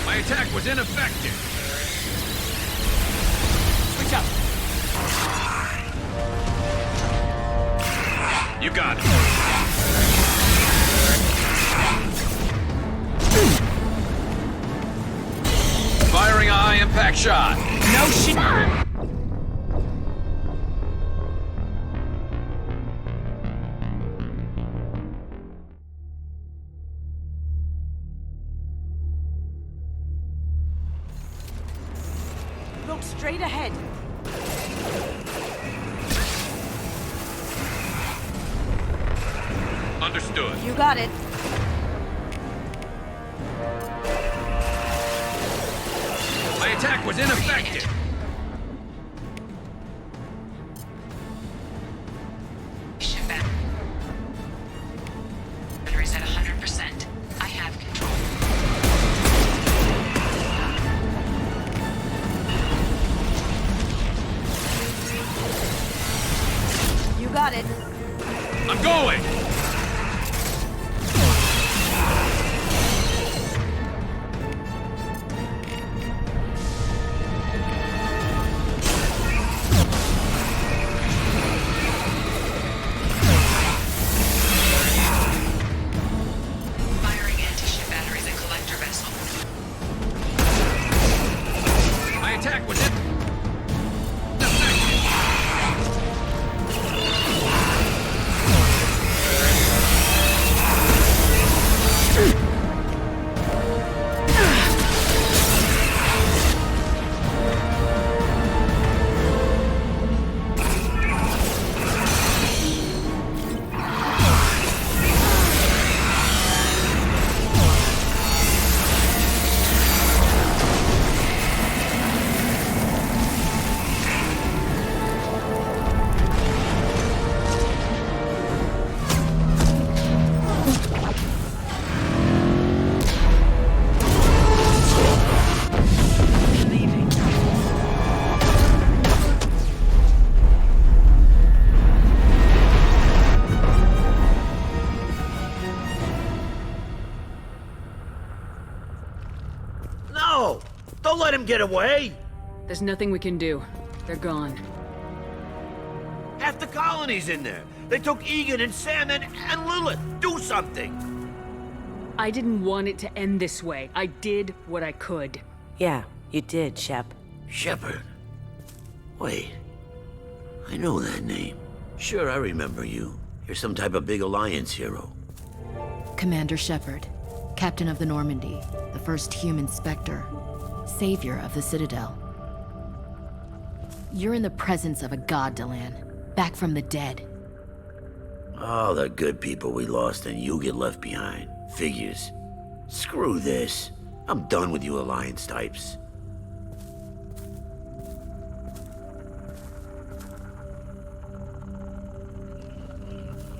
My attack was ineffective. Switch up. You got it. Firing a high-impact shot. No shit. Look straight ahead. Understood. You got it. My attack was ineffective. Ship batteries at 100%. I have control. You got it. I'm going. Firing anti-ship batteries at collector vessel. My attack was ineffective. No! Don't let him get away! There's nothing we can do. They're gone. Half the colony's in there. They took Egan and Sam and Lilith. Do something! I didn't want it to end this way. I did what I could. Yeah, you did, Shep. Shepard. Wait. I know that name. Sure, I remember you. You're some type of big Alliance hero. Commander Shepard, Captain of the Normandy, the first human Spectre, savior of the Citadel. You're in the presence of a god, Delan, back from the dead. All the good people we lost and you get left behind. Figures. Screw this. I'm done with you Alliance types.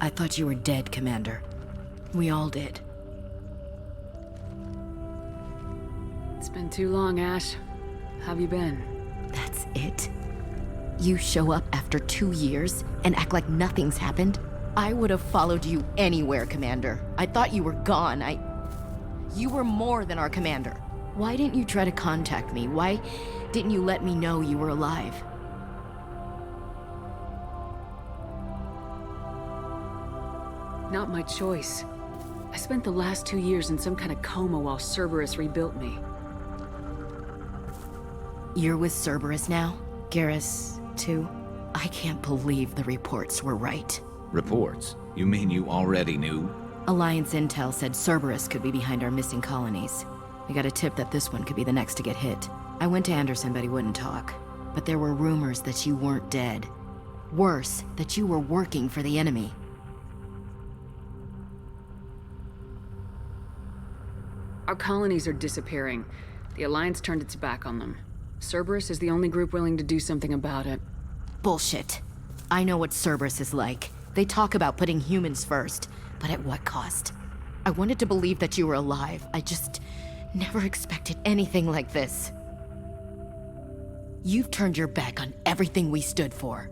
I thought you were dead, Commander. We all did. It's been too long, Ash. How have you been? That's it? You show up after 2 years and act like nothing's happened? I would have followed you anywhere, Commander. I thought you were gone. You were more than our commander. Why didn't you try to contact me? Why didn't you let me know you were alive? Not my choice. I spent the last 2 years in some kind of coma while Cerberus rebuilt me. You're with Cerberus now? Garrus, too? I can't believe the reports were right. Reports? You mean you already knew? Alliance intel said Cerberus could be behind our missing colonies. We got a tip that this one could be the next to get hit. I went to Anderson, but he wouldn't talk. But there were rumors that you weren't dead. Worse, that you were working for the enemy. Our colonies are disappearing. The Alliance turned its back on them. Cerberus is the only group willing to do something about it. Bullshit. I know what Cerberus is like. They talk about putting humans first, but at what cost? I wanted to believe that you were alive. I just never expected anything like this. You've turned your back on everything we stood for.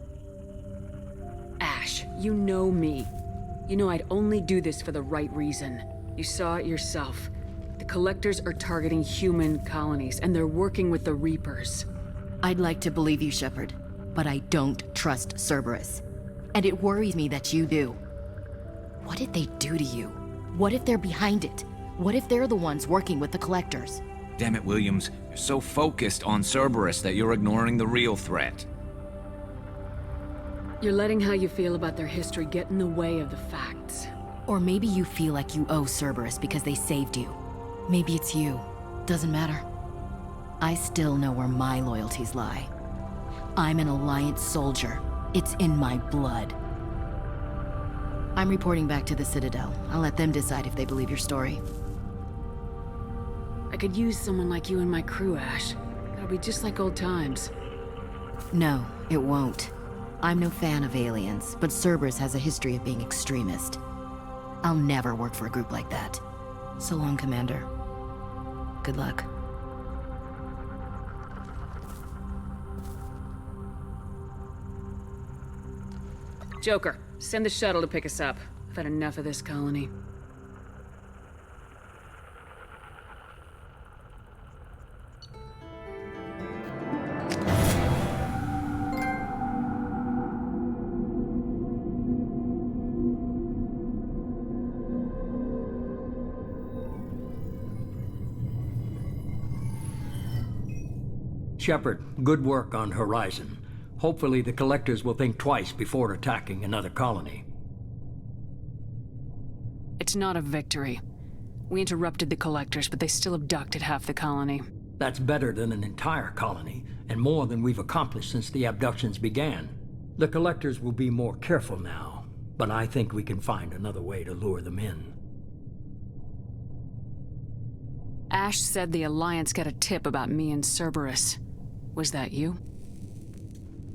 Ash, you know me. You know I'd only do this for the right reason. You saw it yourself. The Collectors are targeting human colonies, and they're working with the Reapers. I'd like to believe you, Shepard, but I don't trust Cerberus. And it worries me that you do. What did they do to you? What if they're behind it? What if they're the ones working with the Collectors? Damn it, Williams. You're so focused on Cerberus that you're ignoring the real threat. You're letting how you feel about their history get in the way of the facts. Or maybe you feel like you owe Cerberus because they saved you. Maybe it's you. Doesn't matter. I still know where my loyalties lie. I'm an Alliance soldier. It's in my blood. I'm reporting back to the Citadel. I'll let them decide if they believe your story. I could use someone like you in my crew, Ash. It'll be just like old times. No, it won't. I'm no fan of aliens, but Cerberus has a history of being extremist. I'll never work for a group like that. So long, Commander. Good luck. Joker, send the shuttle to pick us up. I've had enough of this colony. Shepard, good work on Horizon. Hopefully the Collectors will think twice before attacking another colony. It's not a victory. We interrupted the Collectors, but they still abducted half the colony. That's better than an entire colony, and more than we've accomplished since the abductions began. The Collectors will be more careful now, but I think we can find another way to lure them in. Ash said the Alliance got a tip about me and Cerberus. Was that you?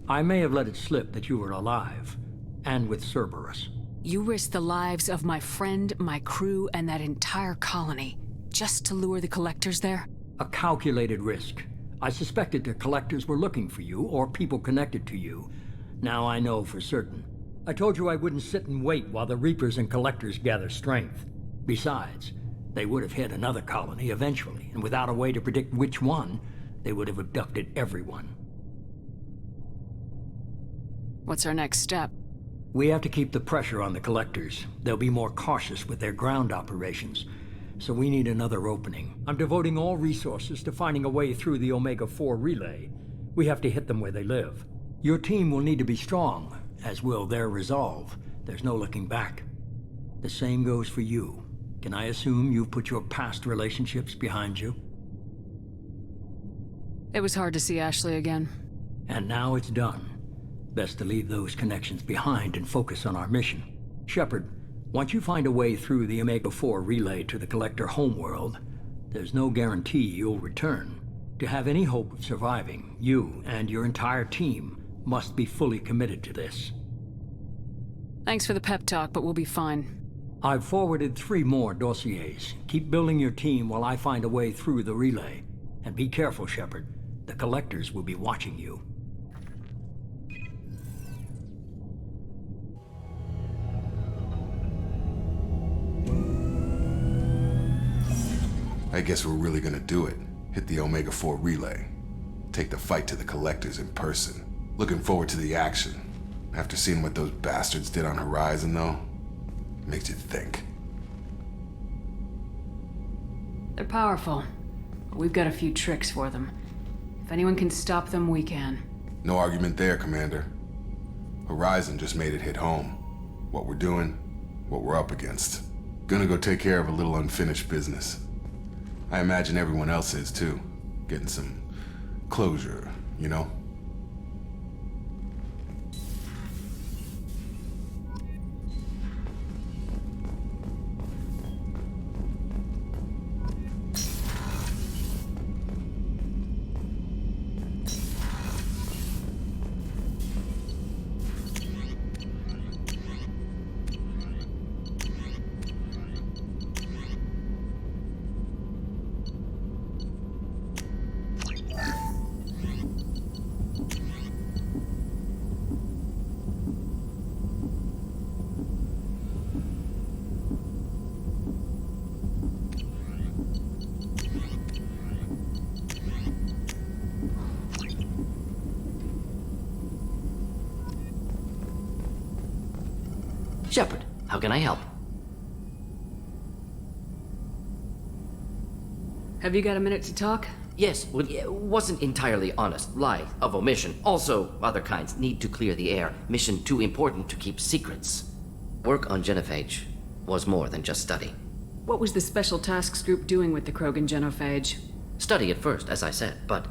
I may have let it slip that you were alive, and with Cerberus. You risked the lives of my friend, my crew, and that entire colony, just to lure the Collectors there? A calculated risk. I suspected the Collectors were looking for you, or people connected to you. Now I know for certain. I told you I wouldn't sit and wait while the Reapers and Collectors gather strength. Besides, they would have hit another colony eventually, and without a way to predict which one, they would have abducted everyone. What's our next step? We have to keep the pressure on the Collectors. They'll be more cautious with their ground operations. So we need another opening. I'm devoting all resources to finding a way through the Omega-4 relay. We have to hit them where they live. Your team will need to be strong, as will their resolve. There's no looking back. The same goes for you. Can I assume you've put your past relationships behind you? It was hard to see Ashley again. And now it's done. Best to leave those connections behind and focus on our mission. Shepard, once you find a way through the Omega-4 relay to the Collector homeworld, there's no guarantee you'll return. To have any hope of surviving, you and your entire team must be fully committed to this. Thanks for the pep talk, but we'll be fine. I've forwarded 3 more dossiers. Keep building your team while I find a way through the relay. And be careful, Shepard. The Collectors will be watching you. I guess we're really gonna do it. Hit the Omega-4 relay. Take the fight to the Collectors in person. Looking forward to the action. After seeing what those bastards did on Horizon, though, makes you think. They're powerful, but we've got a few tricks for them. If anyone can stop them, we can. No argument there, Commander. Horizon just made it hit home. What we're doing, what we're up against. Gonna go take care of a little unfinished business. I imagine everyone else is, too. Getting some closure, you know? Shepard, how can I help? Have you got a minute to talk? Yes, well, it wasn't entirely honest. Lie of omission. Also, other kinds need to clear the air. Mission too important to keep secrets. Work on Genophage was more than just study. What was the Special Tasks Group doing with the Krogan genophage? Study at first, as I said, but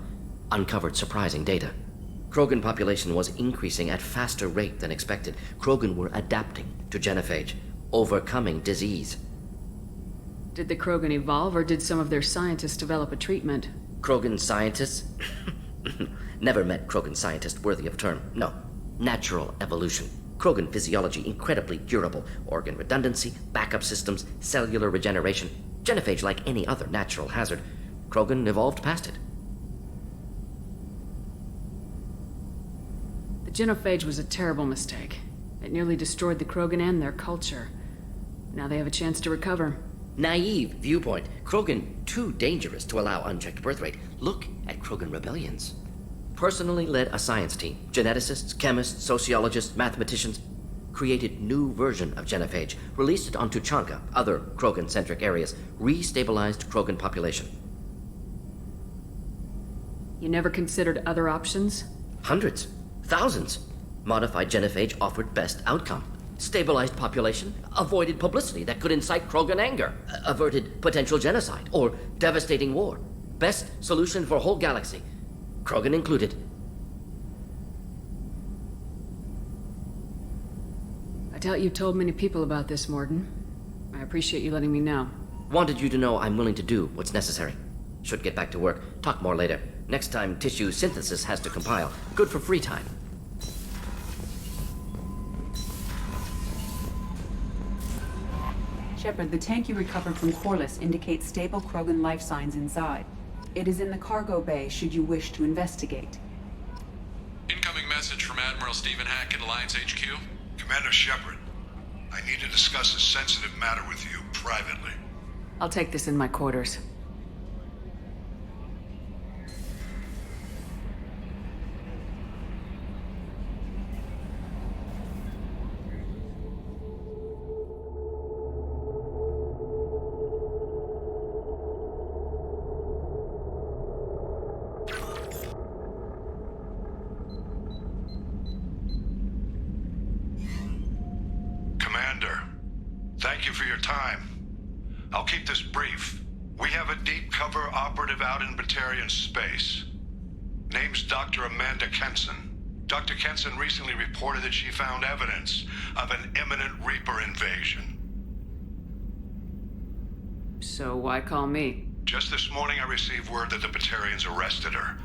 uncovered surprising data. Krogan population was increasing at faster rate than expected. Krogan were adapting to genophage, overcoming disease. Did the Krogan evolve, or did some of their scientists develop a treatment? Krogan scientists? Never met Krogan scientist worthy of term. No. Natural evolution. Krogan physiology incredibly durable. Organ redundancy, backup systems, cellular regeneration. Genophage like any other natural hazard. Krogan evolved past it. The genophage was a terrible mistake. It nearly destroyed the Krogan and their culture. Now they have a chance to recover. Naive viewpoint. Krogan too dangerous to allow unchecked birth rate. Look at Krogan rebellions. Personally led a science team. Geneticists, chemists, sociologists, mathematicians. Created new version of genophage. Released it on Tuchanka, other Krogan-centric areas. Restabilized Krogan population. You never considered other options? Hundreds. Thousands. Modified genophage offered best outcome. Stabilized population, avoided publicity that could incite Krogan anger, averted potential genocide or devastating war. Best solution for whole galaxy, Krogan included. I doubt you've told many people about this, Mordin. I appreciate you letting me know. Wanted you to know I'm willing to do what's necessary. Should get back to work. Talk more later. Next time tissue synthesis has to compile. Good for free time. Shepard, the tank you recovered from Corliss indicates stable Krogan life signs inside. It is in the cargo bay should you wish to investigate. Incoming message from Admiral Stephen Hack at Alliance HQ. Commander Shepard, I need to discuss a sensitive matter with you privately. I'll take this in my quarters. Thank you for your time. I'll keep this brief. We have a deep cover operative out in Batarian space. Name's Dr. Amanda Kenson. Dr. Kenson recently reported that she found evidence of an imminent Reaper invasion. So why call me? Just this morning I received word that the Batarians arrested her.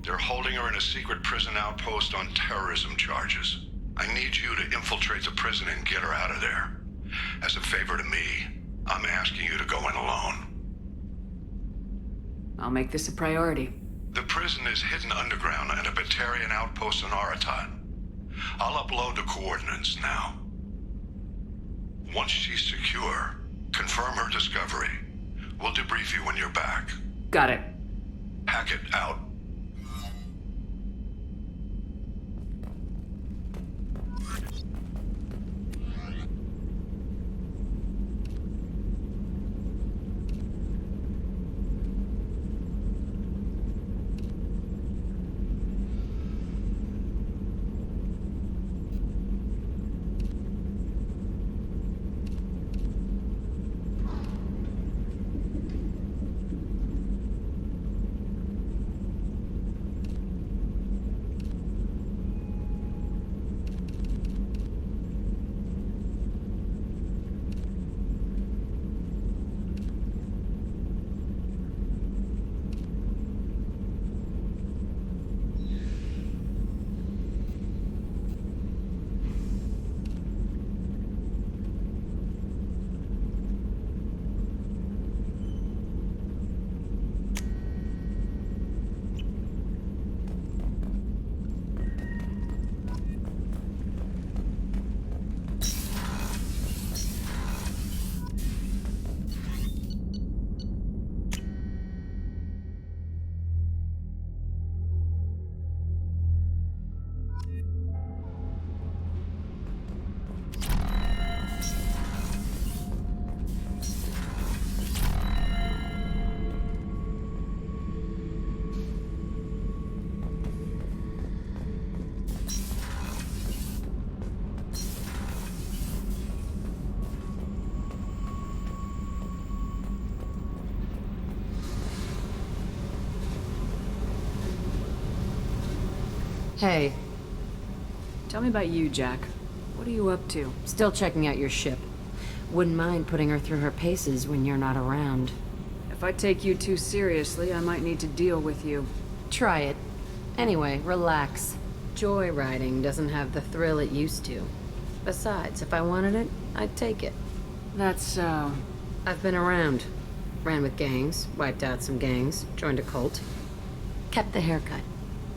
They're holding her in a secret prison outpost on terrorism charges. I need you to infiltrate the prison and get her out of there. As a favor to me, I'm asking you to go in alone. I'll make this a priority. The prison is hidden underground at a Batarian outpost in Aratat. I'll upload the coordinates now. Once she's secure, confirm her discovery. We'll debrief you when you're back. Got it. Hackett out. Hey. Tell me about you, Jack. What are you up to? Still checking out your ship. Wouldn't mind putting her through her paces when you're not around. If I take you too seriously, I might need to deal with you. Try it. Anyway, relax. Joyriding doesn't have the thrill it used to. Besides, if I wanted it, I'd take it. That's so... I've been around. Ran with gangs, wiped out some gangs, joined a cult. Kept the haircut.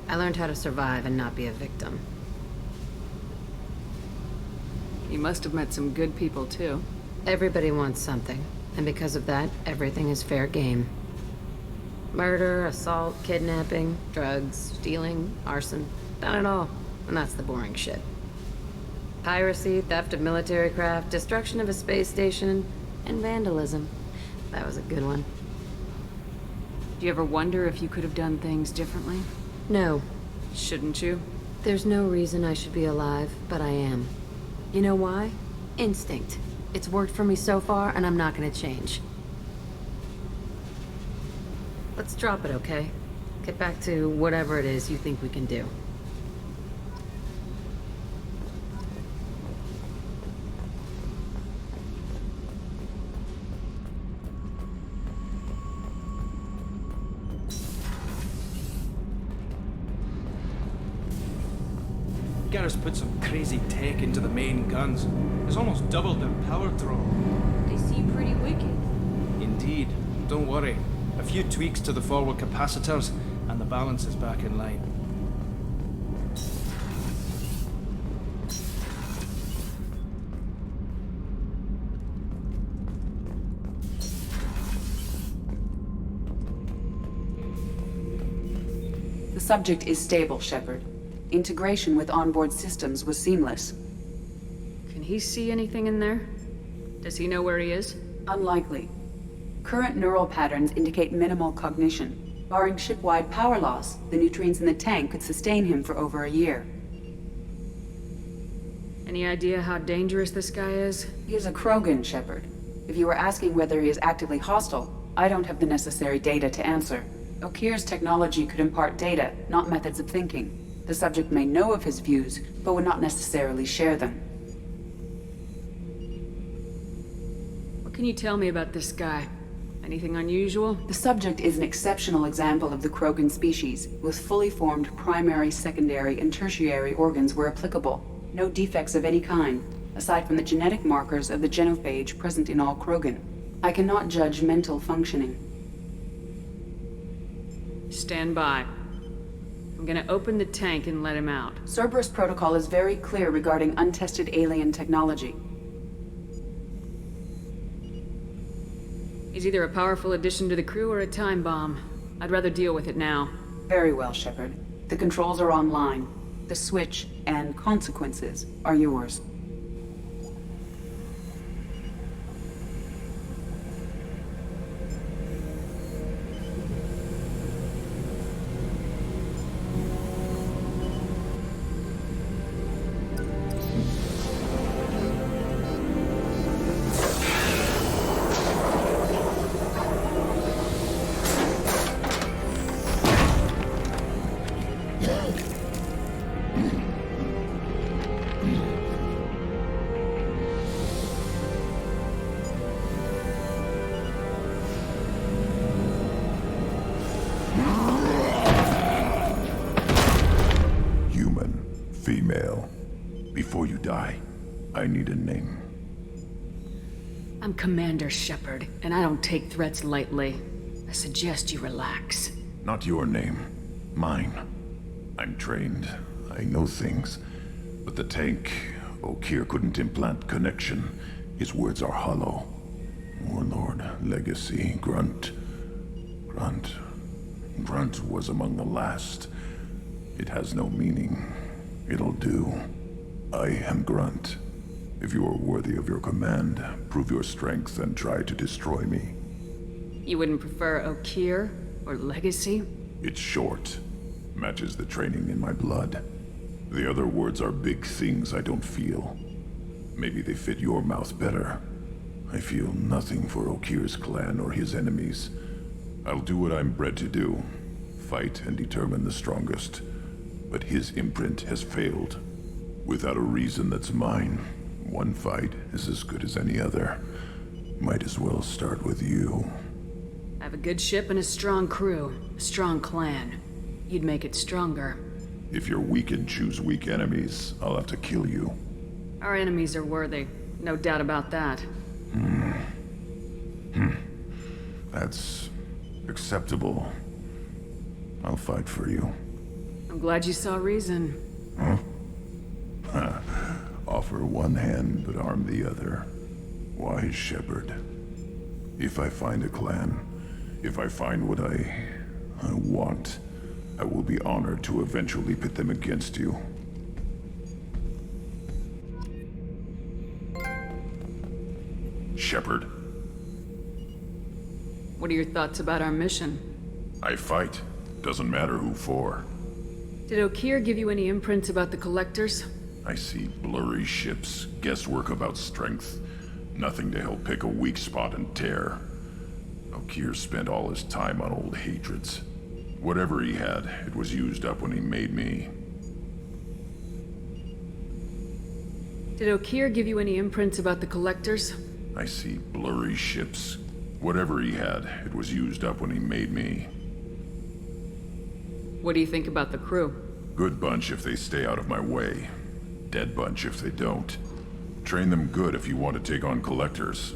I learned how to survive and not be a victim. You must have met some good people, too. Everybody wants something, and because of that, everything is fair game. Murder, assault, kidnapping, drugs, stealing, arson. Done it all, and that's the boring shit. Piracy, theft of military craft, destruction of a space station, and vandalism. That was a good one. Do you ever wonder if you could have done things differently? No. Shouldn't you? There's no reason I should be alive, but I am. You know why? Instinct. It's worked for me so far, and I'm not gonna change. Let's drop it, okay? Get back to whatever it is you think we can do. Garrus put some crazy tech into the main guns. It's almost doubled their power draw. They seem pretty wicked. Indeed. Don't worry. A few tweaks to the forward capacitors, and the balance is back in line. The subject is stable, Shepard. Integration with onboard systems was seamless. Can he see anything in there? Does he know where he is? Unlikely. Current neural patterns indicate minimal cognition. Barring ship-wide power loss, the nutrients in the tank could sustain him for over a year. Any idea how dangerous this guy is? He is a Krogan, Shepard. If you were asking whether he is actively hostile, I don't have the necessary data to answer. Okeer's technology could impart data, not methods of thinking. The subject may know of his views, but would not necessarily share them. What can you tell me about this guy? Anything unusual? The subject is an exceptional example of the Krogan species, with fully formed primary, secondary, and tertiary organs where applicable. No defects of any kind, aside from the genetic markers of the genophage present in all Krogan. I cannot judge mental functioning. Stand by. I'm gonna open the tank and let him out. Cerberus protocol is very clear regarding untested alien technology. He's either a powerful addition to the crew or a time bomb. I'd rather deal with it now. Very well, Shepard. The controls are online. The switch and consequences are yours. Female. Before you die, I need a name. I'm Commander Shepard, and I don't take threats lightly. I suggest you relax. Not your name. Mine. I'm trained. I know things. But the tank, Okeer couldn't implant connection. His words are hollow. Warlord, Legacy, Grunt. Grunt was among the last. It has no meaning. It'll do. I am Grunt. If you are worthy of your command, prove your strength and try to destroy me. You wouldn't prefer Okeer or Legacy? It's short. Matches the training in my blood. The other words are big things I don't feel. Maybe they fit your mouth better. I feel nothing for Okeer's clan or his enemies. I'll do what I'm bred to do. Fight and determine the strongest. But his imprint has failed. Without a reason that's mine, one fight is as good as any other. Might as well start with you. I have a good ship and a strong crew. A strong clan. You'd make it stronger. If you're weak and choose weak enemies, I'll have to kill you. Our enemies are worthy. No doubt about that. That's acceptable. I'll fight for you. I'm glad you saw reason. Huh? Offer one hand, but arm the other. Wise Shepard. If I find a clan, if I find what I want, I will be honored to eventually pit them against you. Shepard. What are your thoughts about our mission? I fight. Doesn't matter who for. Did Okeer give you any imprints about the Collectors? I see blurry ships, guesswork about strength. Nothing to help pick a weak spot and tear. Okeer spent all his time on old hatreds. Whatever he had, it was used up when he made me. Did Okeer give you any imprints about the Collectors? I see blurry ships. Whatever he had, it was used up when he made me. What do you think about the crew? Good bunch if they stay out of my way. Dead bunch if they don't. Train them good if you want to take on Collectors.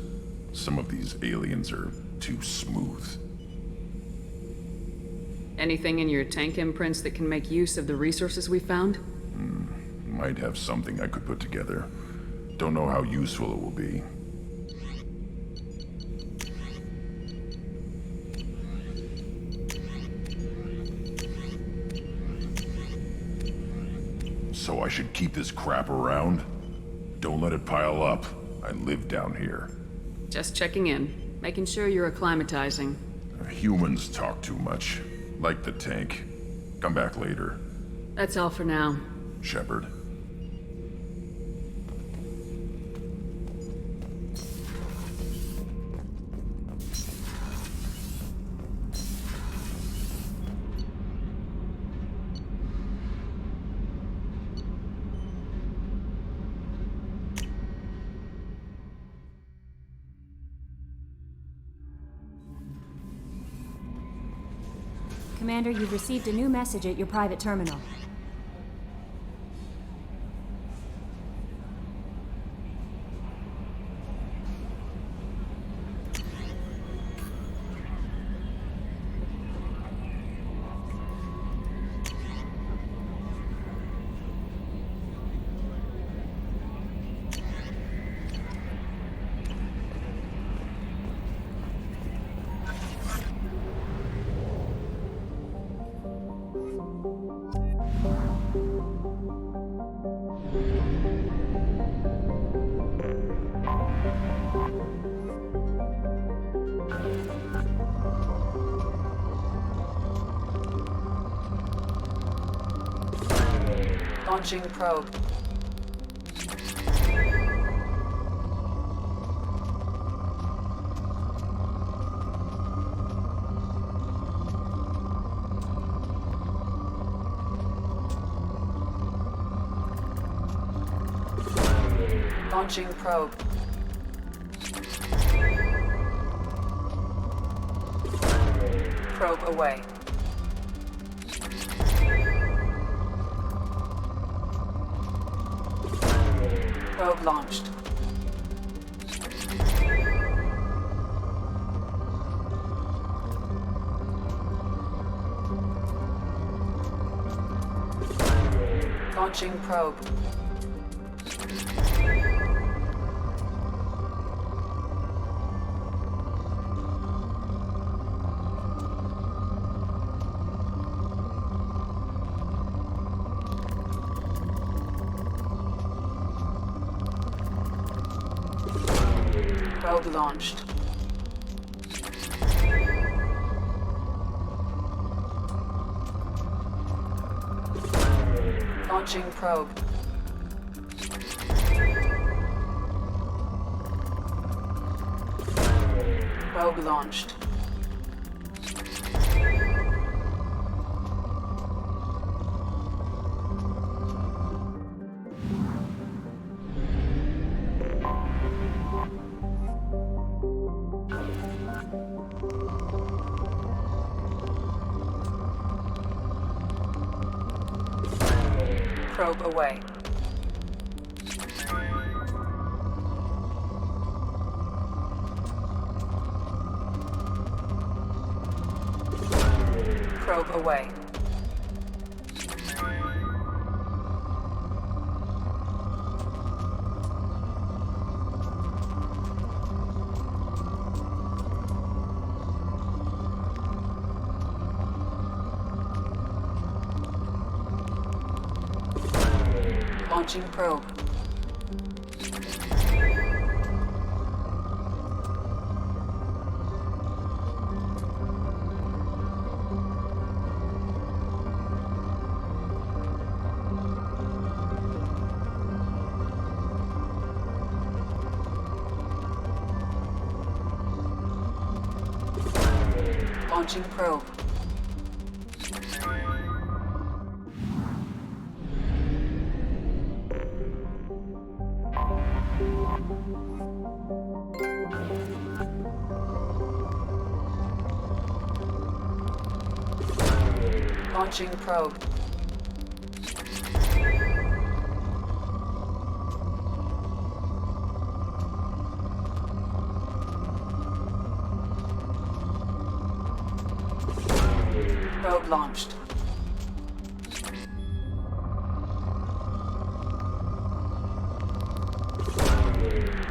Some of these aliens are too smooth. Anything in your tank imprints that can make use of the resources we found? Might have something I could put together. Don't know how useful it will be. So I should keep this crap around? Don't let it pile up. I live down here. Just checking in, making sure you're acclimatizing. Humans talk too much. Like the tank. Come back later. That's all for now. Shepard. Commander, you've received a new message at your private terminal. Launching probe. Launching probe. Probe away. Probe launched. Launching probe. Probe launched. Launching probe. Probe launched. Probe away. Probe away. Launching probe. Launching probe. Launching probe. Probe launched.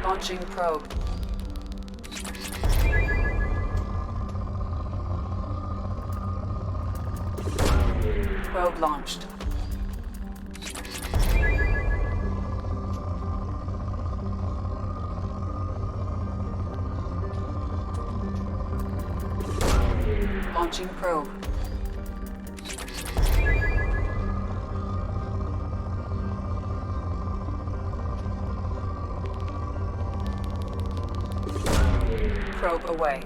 Launching probe. Probe launched. Launching probe. Probe away.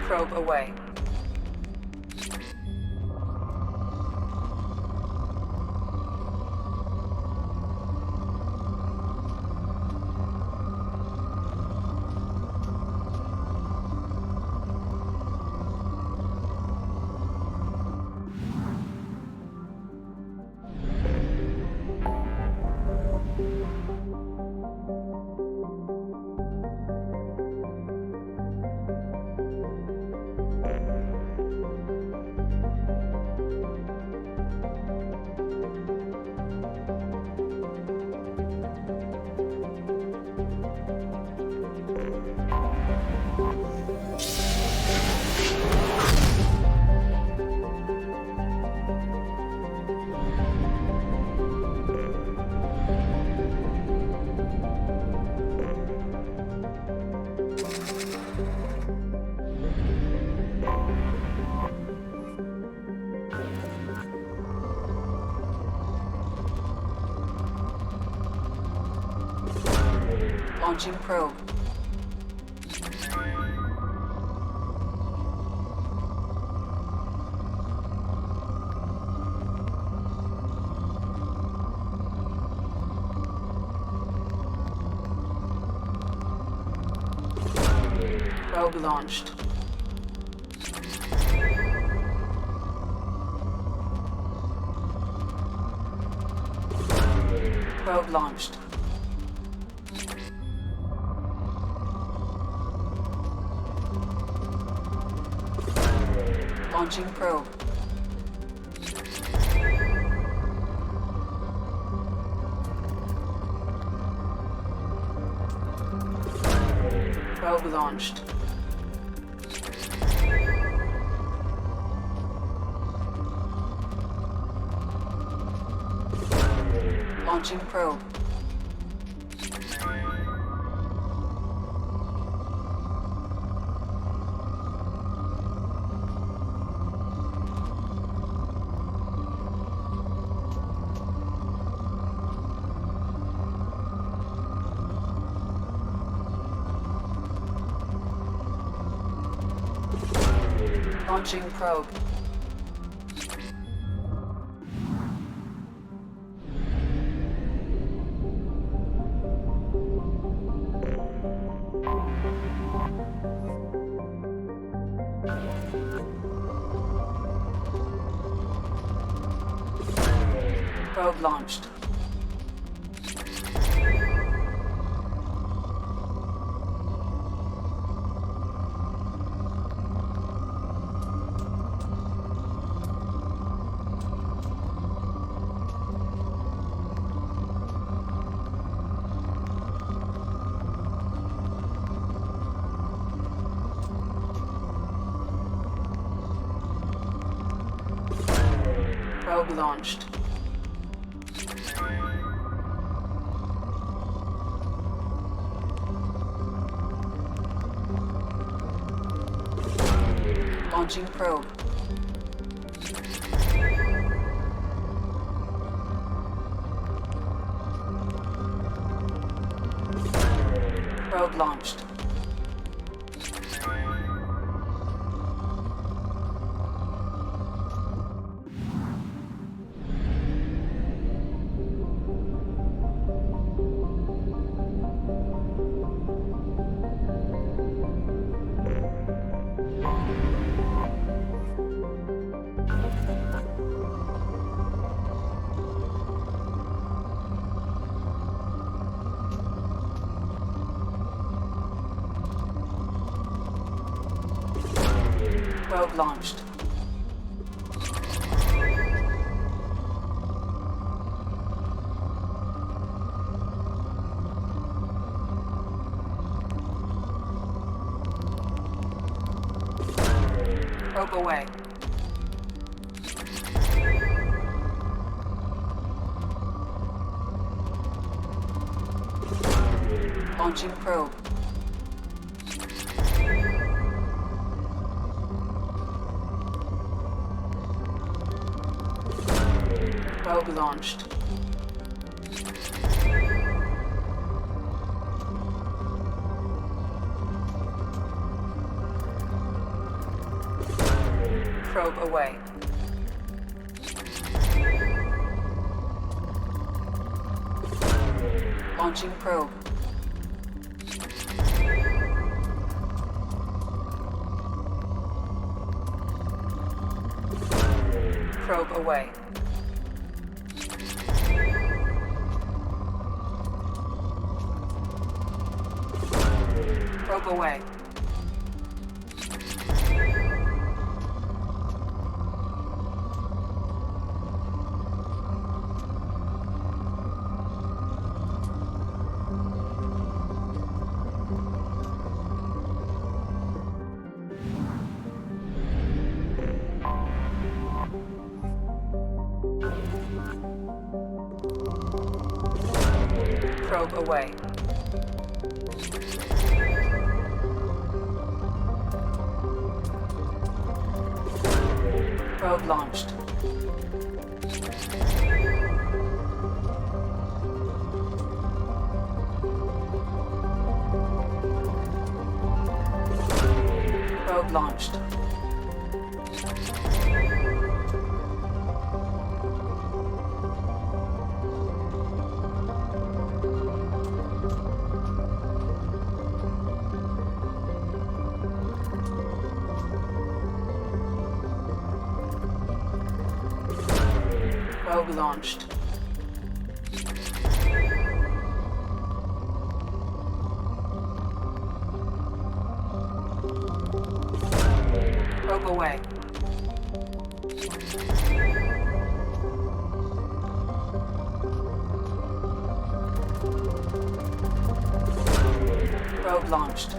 Probe away. Launching probe. Probe launched. Probe launched. Launching probe. Probe launched. Launching probe. Launching probe. Probe launched. Probe launched. Launching probe. Probe launched. Probe launched. Probe away. Launching probe. Probe launched. Probe away. Launching probe. Probe away. Probe away. Probe away. Probe launched. launched. Probe launched. Probe away. Probe launched.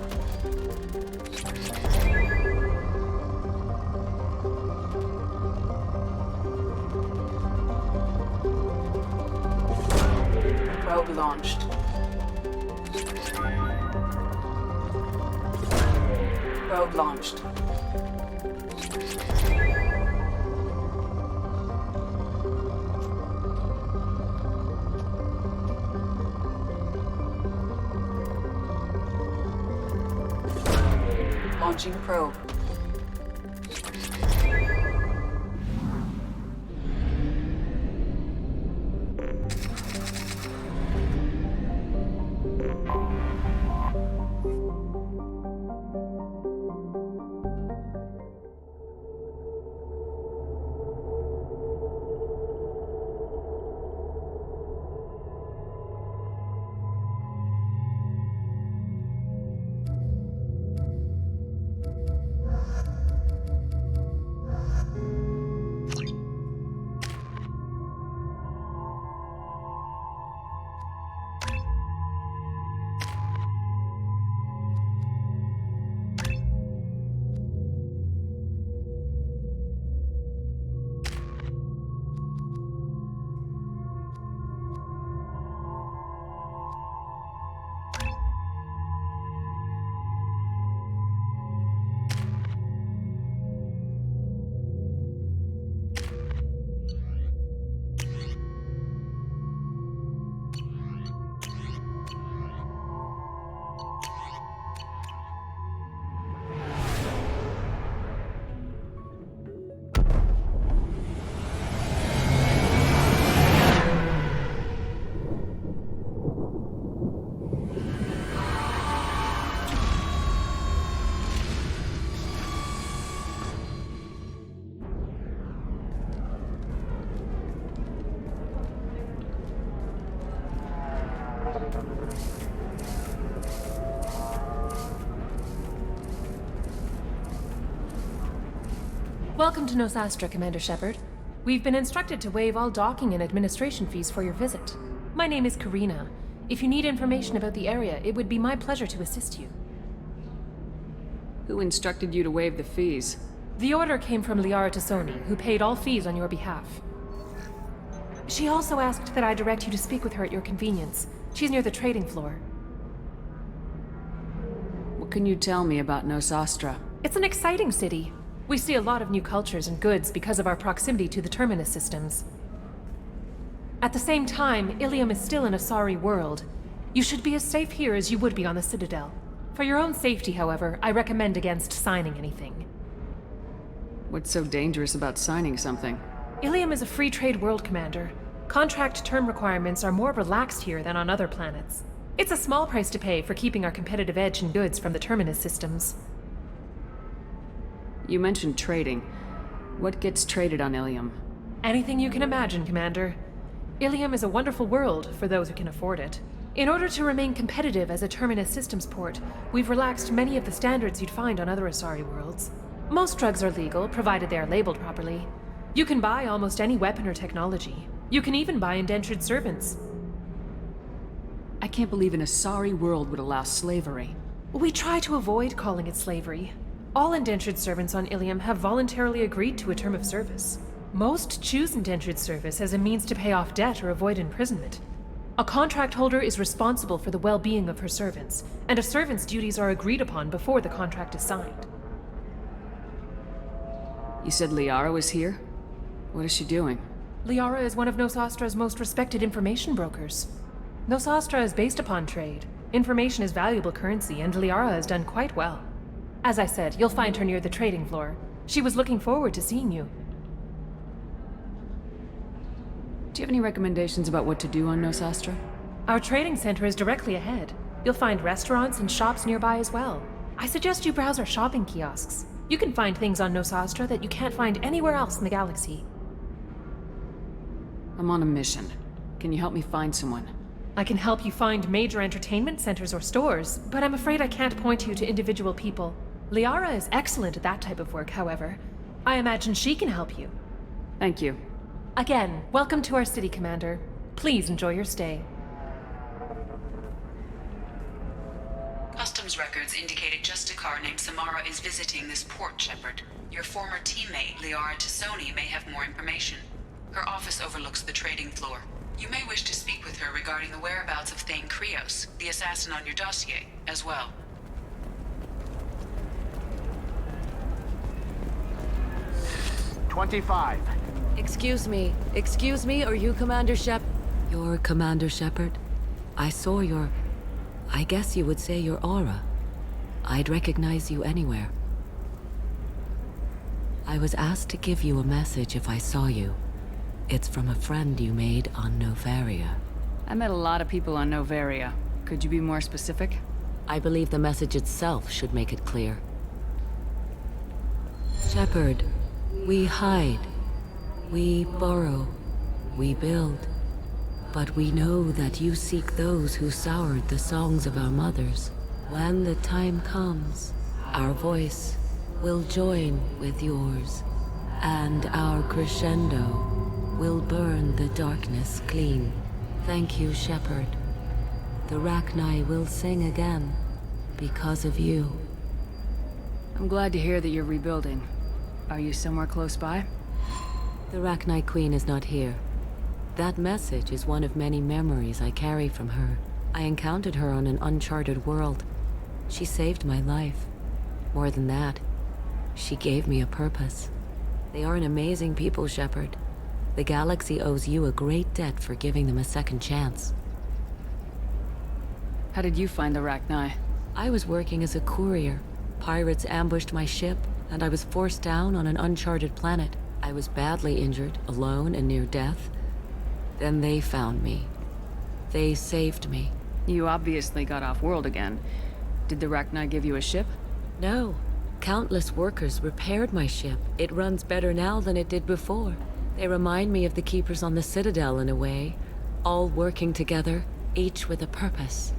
Probe launched. Probe launched. Launching probe. Welcome to Nosastra, Commander Shepard. We've been instructed to waive all docking and administration fees for your visit. My name is Karina. If you need information about the area, it would be my pleasure to assist you. Who instructed you to waive the fees? The order came from Liara Tassoni, who paid all fees on your behalf. She also asked that I direct you to speak with her at your convenience. She's near the trading floor. What can you tell me about Nosastra? It's an exciting city. We see a lot of new cultures and goods because of our proximity to the Terminus systems. At the same time, Ilium is still an Asari world. You should be as safe here as you would be on the Citadel. For your own safety, however, I recommend against signing anything. What's so dangerous about signing something? Ilium is a free trade world, Commander. Contract term requirements are more relaxed here than on other planets. It's a small price to pay for keeping our competitive edge in goods from the Terminus systems. You mentioned trading. What gets traded on Ilium? Anything you can imagine, Commander. Ilium is a wonderful world for those who can afford it. In order to remain competitive as a Terminus systems port, we've relaxed many of the standards you'd find on other Asari worlds. Most drugs are legal, provided they are labeled properly. You can buy almost any weapon or technology. You can even buy indentured servants. I can't believe an Asari world would allow slavery. We try to avoid calling it slavery. All indentured servants on Ilium have voluntarily agreed to a term of service. Most choose indentured service as a means to pay off debt or avoid imprisonment. A contract holder is responsible for the well-being of her servants, and a servant's duties are agreed upon before the contract is signed. You said Liara was here? What is she doing? Liara is one of Nosastra's most respected information brokers. Nosastra is based upon trade. Information is valuable currency, and Liara has done quite well. As I said, you'll find her near the trading floor. She was looking forward to seeing you. Do you have any recommendations about what to do on Nosastra? Our trading center is directly ahead. You'll find restaurants and shops nearby as well. I suggest you browse our shopping kiosks. You can find things on Nosastra that you can't find anywhere else in the galaxy. I'm on a mission. Can you help me find someone? I can help you find major entertainment centers or stores, but I'm afraid I can't point you to individual people. Liara is excellent at that type of work, however. I imagine she can help you. Thank you. Again, welcome to our city, Commander. Please enjoy your stay. Customs records indicated Justicar named Samara is visiting this port, Shepard. Your former teammate, Liara Tassoni, may have more information. Her office overlooks the trading floor. You may wish to speak with her regarding the whereabouts of Thane Krios, the assassin on your dossier, as well. "25. Excuse me, are you Commander Shep? You're Commander Shepard? I saw your... I guess you would say your aura. I'd recognize you anywhere. I was asked to give you a message if I saw you. It's from a friend you made on Novaria. I met a lot of people on Novaria. Could you be more specific? I believe the message itself should make it clear. Shepard, we hide. We burrow. We build. But we know that you seek those who soured the songs of our mothers. When the time comes, our voice will join with yours, and our crescendo will burn the darkness clean. Thank you, Shepard. The Rachni will sing again because of you. I'm glad to hear that you're rebuilding. Are you somewhere close by? The Rachni Queen is not here. That message is one of many memories I carry from her. I encountered her on an uncharted world. She saved my life. More than that, she gave me a purpose. They are an amazing people, Shepard. The galaxy owes you a great debt for giving them a second chance. How did you find the Rachni? I was working as a courier. Pirates ambushed my ship, and I was forced down on an uncharted planet. I was badly injured, alone and near death. Then they found me. They saved me. You obviously got off-world again. Did the Rachni give you a ship? No. Countless workers repaired my ship. It runs better now than it did before. They remind me of the Keepers on the Citadel in a way. All working together, each with a purpose.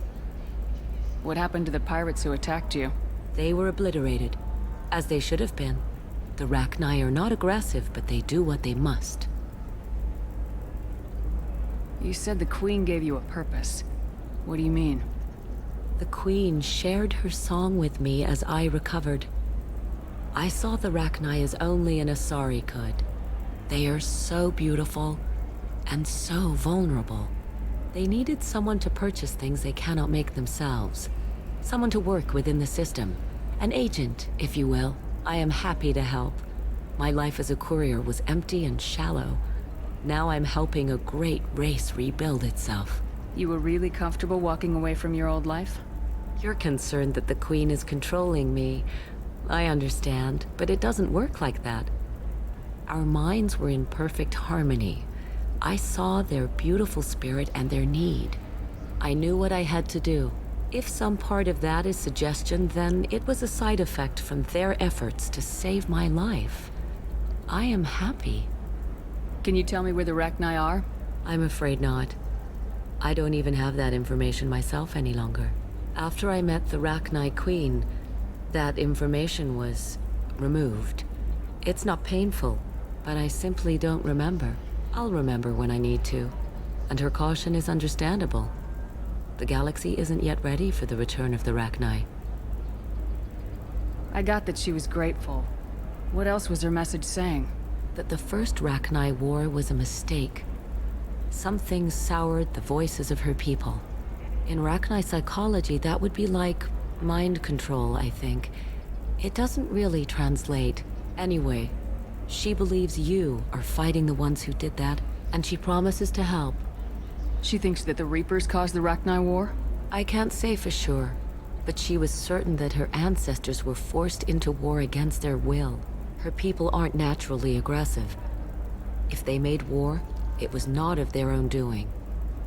What happened to the pirates who attacked you? They were obliterated, as they should have been. The Rachni are not aggressive, but they do what they must. You said the Queen gave you a purpose. What do you mean? The Queen shared her song with me as I recovered. I saw the Rachni as only an Asari could. They are so beautiful and so vulnerable. They needed someone to purchase things they cannot make themselves. Someone to work within the system. An agent, if you will. I am happy to help. My life as a courier was empty and shallow. Now I'm helping a great race rebuild itself. You were really comfortable walking away from your old life? You're concerned that the Queen is controlling me. I understand, but it doesn't work like that. Our minds were in perfect harmony. I saw their beautiful spirit and their need. I knew what I had to do. If some part of that is suggestion, then it was a side effect from their efforts to save my life. I am happy. Can you tell me where the Rachni are? I'm afraid not. I don't even have that information myself any longer. After I met the Rachni Queen, that information was removed. It's not painful, but I simply don't remember. I'll remember when I need to, and her caution is understandable. The galaxy isn't yet ready for the return of the Rachni. I got that she was grateful. What else was her message saying? That the first Rachni war was a mistake. Something soured the voices of her people. In Rachni psychology, that would be like mind control, I think. It doesn't really translate. Anyway, she believes you are fighting the ones who did that, and she promises to help. She thinks that the Reapers caused the Rachni war? I can't say for sure. but she was certain that her ancestors were forced into war against their will. Her people aren't naturally aggressive. If they made war, it was not of their own doing.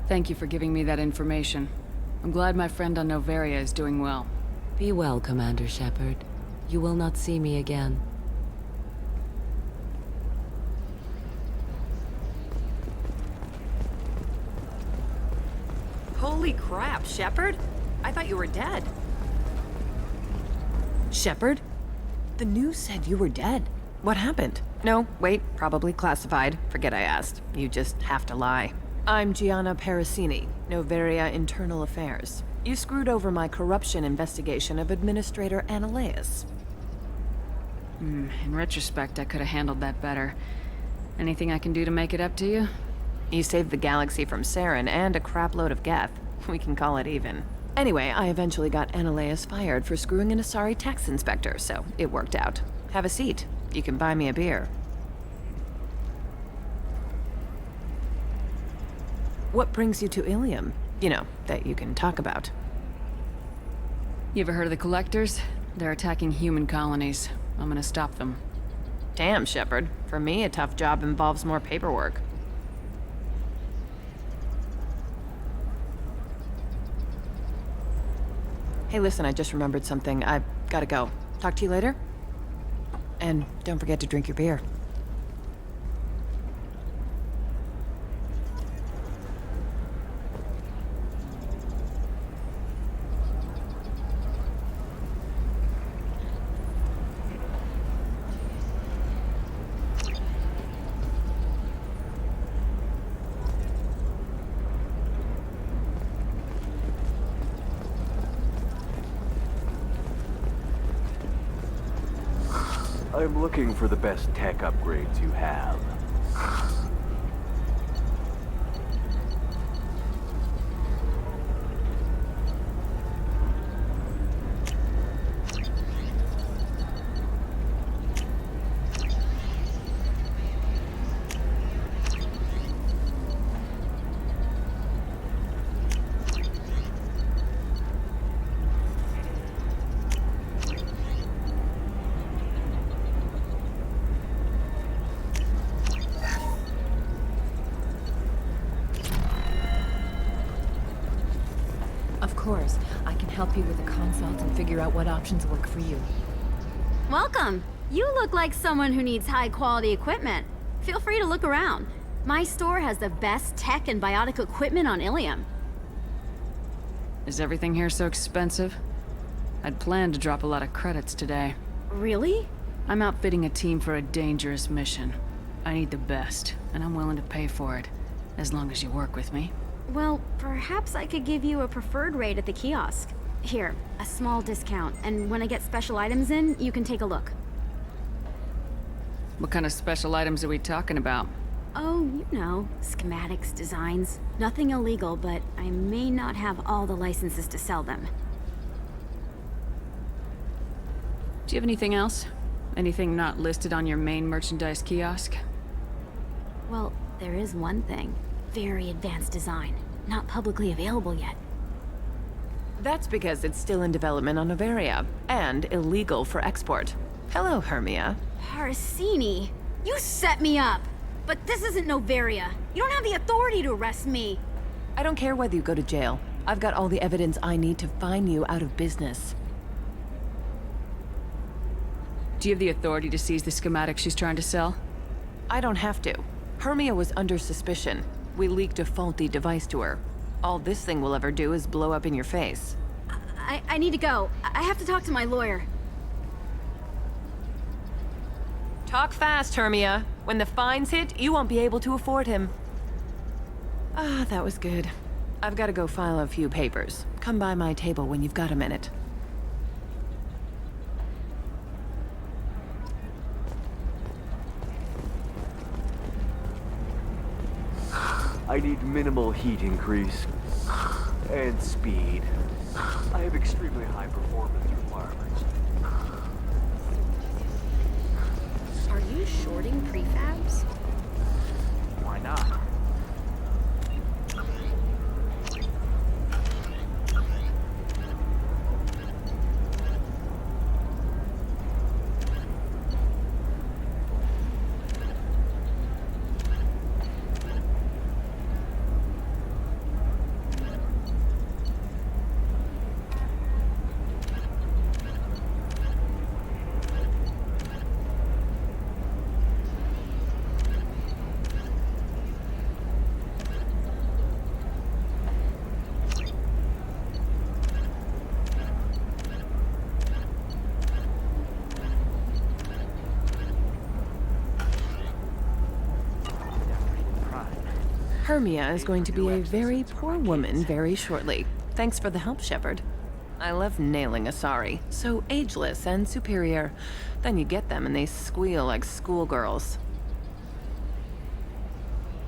Thank you for giving me that information. I'm glad my friend on Noveria is doing well. Be well, Commander Shepard. You will not see me again. Holy crap, Shepard? I thought you were dead. Shepard? The news said you were dead. What happened? No, wait, probably classified. Forget I asked. You just have to lie. I'm Gianna Parasini, Noveria Internal Affairs. You screwed over my corruption investigation of Administrator Analeus. In retrospect, I could have handled that better. Anything I can do to make it up to you? You saved the galaxy from Saren and a crapload of Geth. We can call it even. Anyway, I eventually got Analeus fired for screwing an Asari tax inspector, so it worked out. Have a seat. You can buy me a beer. What brings you to Ilium? You know, that you can talk about. You ever heard of the Collectors? They're attacking human colonies. I'm gonna stop them. Damn, Shepard. For me, a tough job involves more paperwork. Hey, listen, I just remembered something. I've gotta go. Talk to you later? And don't forget to drink your beer. I'm looking for the best tech upgrades you have. Of course, I can help you with a consult and figure out what options work for you. Welcome! You look like someone who needs high-quality equipment. Feel free to look around. My store has the best tech and biotic equipment on Ilium. Is everything here so expensive? I'd planned to drop a lot of credits today. Really? I'm outfitting a team for a dangerous mission. I need the best, and I'm willing to pay for it, as long as you work with me. Well, perhaps I could give you a preferred rate at the kiosk. Here, a small discount, and when I get special items in, you can take a look. What kind of special items are we talking about? Oh, you know, schematics, designs. Nothing illegal, but I may not have all the licenses to sell them. Do you have anything else? Anything not listed on your main merchandise kiosk? Well, there is one thing. Very advanced design. Not publicly available yet. That's because it's still in development on Noveria, and illegal for export. Hello, Hermia. Parasini! You set me up! But this isn't Noveria. You don't have the authority to arrest me. I don't care whether you go to jail. I've got all the evidence I need to find you out of business. Do you have the authority to seize the schematics she's trying to sell? I don't have to. Hermia was under suspicion. We leaked a faulty device to her. All this thing will ever do is blow up in your face. I need to go. I have to talk to my lawyer. Talk fast, Hermia. When the fines hit, you won't be able to afford him. Ah, that was good. I've got to go file a few papers. Come by my table when you've got a minute. I need minimal heat increase and speed. I have extremely high performance requirements. Are you shorting prefabs? Why not? Hermia is going to be a very poor woman very shortly. Thanks for the help, Shepard. I love nailing Asari. So ageless and superior. Then you get them and they squeal like schoolgirls.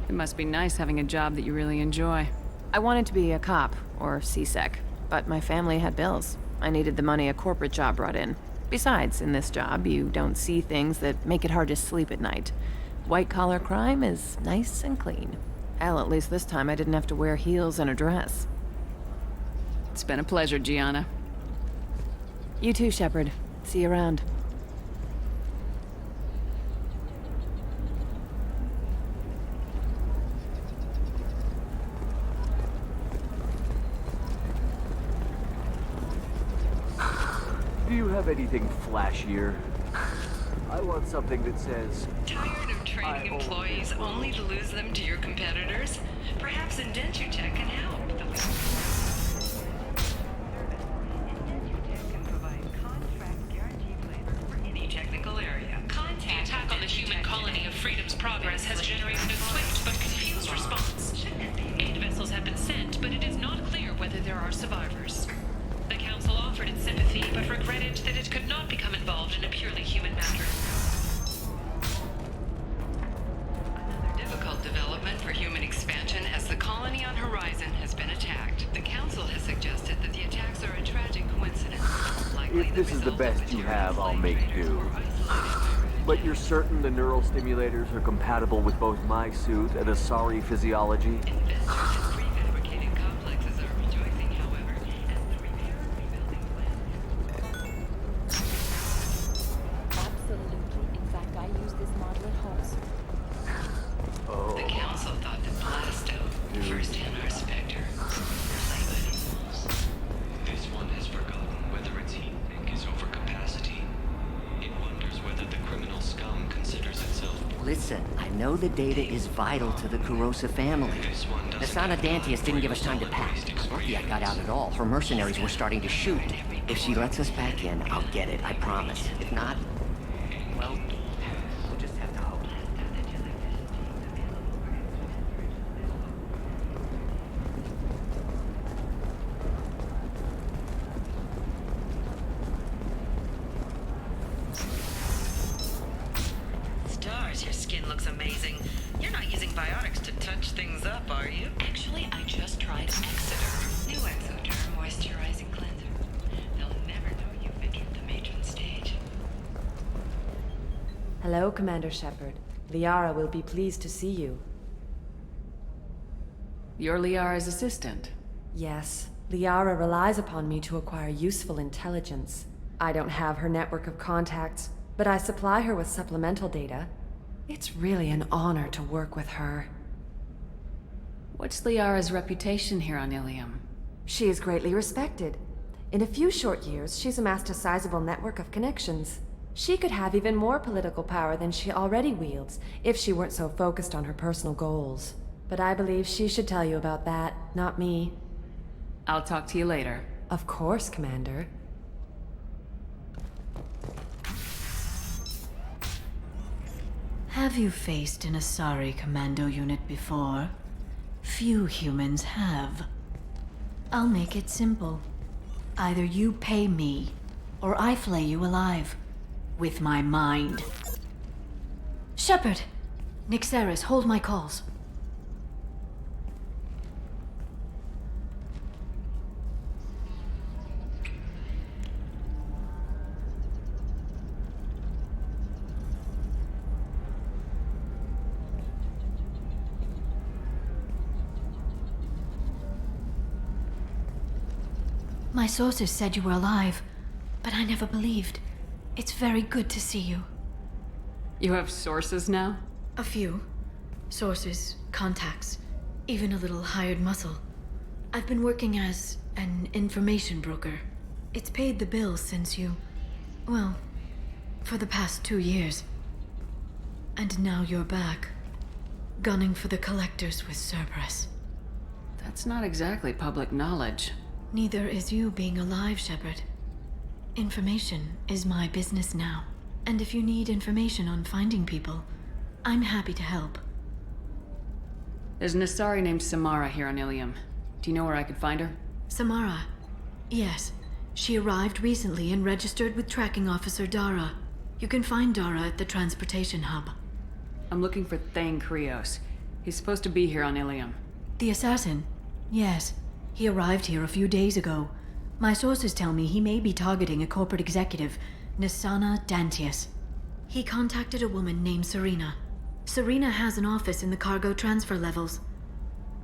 It must be nice having a job that you really enjoy. I wanted to be a cop, or CSEC, but my family had bills. I needed the money a corporate job brought in. Besides, in this job, you don't see things that make it hard to sleep at night. White-collar crime is nice and clean. Hell, at least this time I didn't have to wear heels and a dress. It's been a pleasure, Gianna. You too, Shepard. See you around. Do you have anything flashier? I want something that says... Tired of training employees only to lose them to your competitors? Perhaps IndentuTech can help. Technical area. The attack on the human colony of Freedom's Progress has generated a swift but confused response. Aid vessels have been sent, but it is not clear whether there are survivors. The Council offered its sympathy, but regretted that it could not become involved in a purely human matter. Another difficult development for human expansion as the colony on Horizon has been attacked. The Council has suggested that the attacks are a tragic coincidence. If this is the best you have, I'll make do. But you're certain the neural stimulators are compatible with both my suit and Asari physiology? Absolutely. In fact, I use this model at Halls. The Council thought that Blasto, first-hand our Spectre, this one has forgotten whether its heat sink is over capacity. It wonders whether the criminal scum considers itself... Listen, I know the data is vital to the Kurosa family. Nasana Dantius didn't give us time to pack. Lucky I got out at all. Her mercenaries were starting to shoot. If she lets us back in, I'll get it, I promise. If not, well, we'll just have to hope. Stars, your skin looks amazing. You're not using biotics to touch things up, are you? Actually, I just tried Exoderm. New Exoderm moisturizing cleanser. They'll never know you've entered the matron stage. Hello, Commander Shepard. Liara will be pleased to see you. You're Liara's assistant. Yes, Liara relies upon me to acquire useful intelligence. I don't have her network of contacts, but I supply her with supplemental data. It's really an honor to work with her. What's Liara's reputation here on Ilium? She is greatly respected. In a few short years, she's amassed a sizable network of connections. She could have even more political power than she already wields if she weren't so focused on her personal goals. But I believe she should tell you about that, not me. I'll talk to you later. Of course, Commander. Have you faced an Asari commando unit before? Few humans have. I'll make it simple. Either you pay me, or I flay you alive. With my mind. Shepard! Nixeris, hold my calls. My sources said you were alive, but I never believed. It's very good to see you. You have sources now? A few. Sources, contacts, even a little hired muscle. I've been working as an information broker. It's paid the bills since you... well, for the past 2 years. And now you're back, gunning for the Collectors with Cerberus. That's not exactly public knowledge. Neither is you being alive, Shepard. Information is my business now. And if you need information on finding people, I'm happy to help. There's an Asari named Samara here on Ilium. Do you know where I could find her? Samara. Yes. She arrived recently and registered with Tracking Officer Dara. You can find Dara at the transportation hub. I'm looking for Thane Krios. He's supposed to be here on Ilium. The assassin? Yes. He arrived here a few days ago. My sources tell me he may be targeting a corporate executive, Nisana Dantius. He contacted a woman named Serena. Serena has an office in the cargo transfer levels.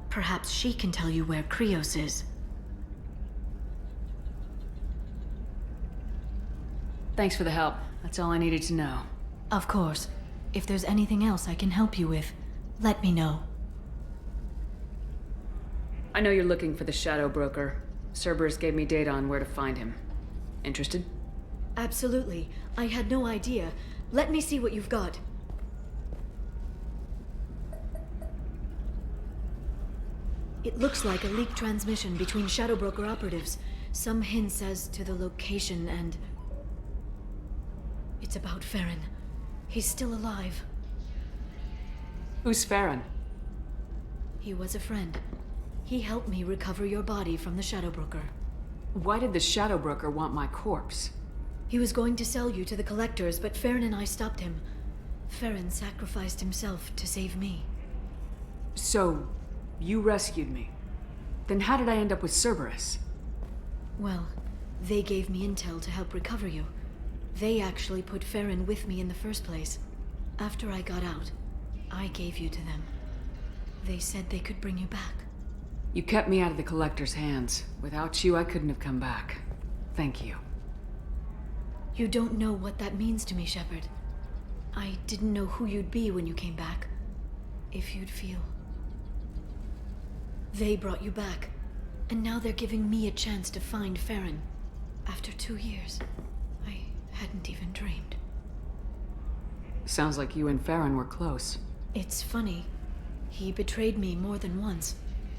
Perhaps she can tell you where Krios is. Thanks for the help. That's all I needed to know. Of course. If there's anything else I can help you with, let me know. I know you're looking for the Shadow Broker. Cerberus gave me data on where to find him. Interested? Absolutely. I had no idea. Let me see what you've got. It looks like a leaked transmission between Shadow Broker operatives. Some hints as to the location and... It's about Farron. He's still alive. Who's Farron? He was a friend. He helped me recover your body from the Shadow Broker. Why did the Shadow Broker want my corpse? He was going to sell you to the Collectors, but Farron and I stopped him. Farron sacrificed himself to save me. So, you rescued me. Then how did I end up with Cerberus? Well, they gave me intel to help recover you. They actually put Farron with me in the first place. After I got out, I gave you to them. They said they could bring you back. You kept me out of the Collector's hands. Without you, I couldn't have come back. Thank you. You don't know what that means to me, Shepard. I didn't know who you'd be when you came back. If you'd feel. They brought you back, and now they're giving me a chance to find Farron. After 2 years, I hadn't even dreamed. Sounds like you and Farron were close. It's funny. He betrayed me more than once.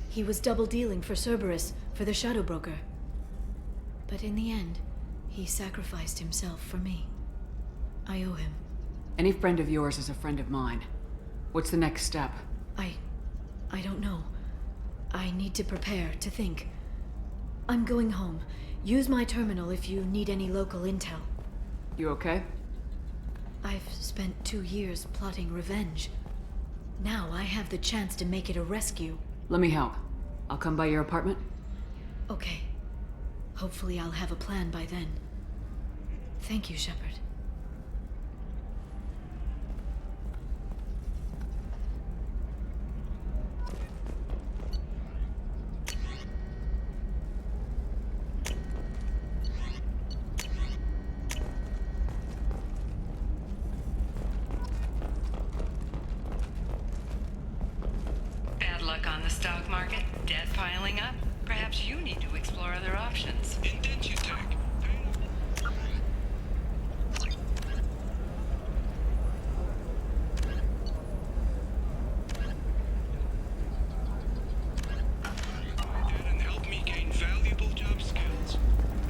He was double-dealing for Cerberus, for the Shadow Broker. But in the end, he sacrificed himself for me. I owe him. Any friend of yours is a friend of mine. What's the next step? I don't know. I need to prepare, to think. I'm going home. Use my terminal if you need any local intel. You okay? I've spent 2 years plotting revenge. Now I have the chance to make it a rescue. Let me help. I'll come by your apartment. Okay. Hopefully I'll have a plan by then. Thank you, Shepard. Bad luck on the stock market? Debt piling up? Perhaps you need to explore other options. Indentutech. And helped me gain valuable job skills.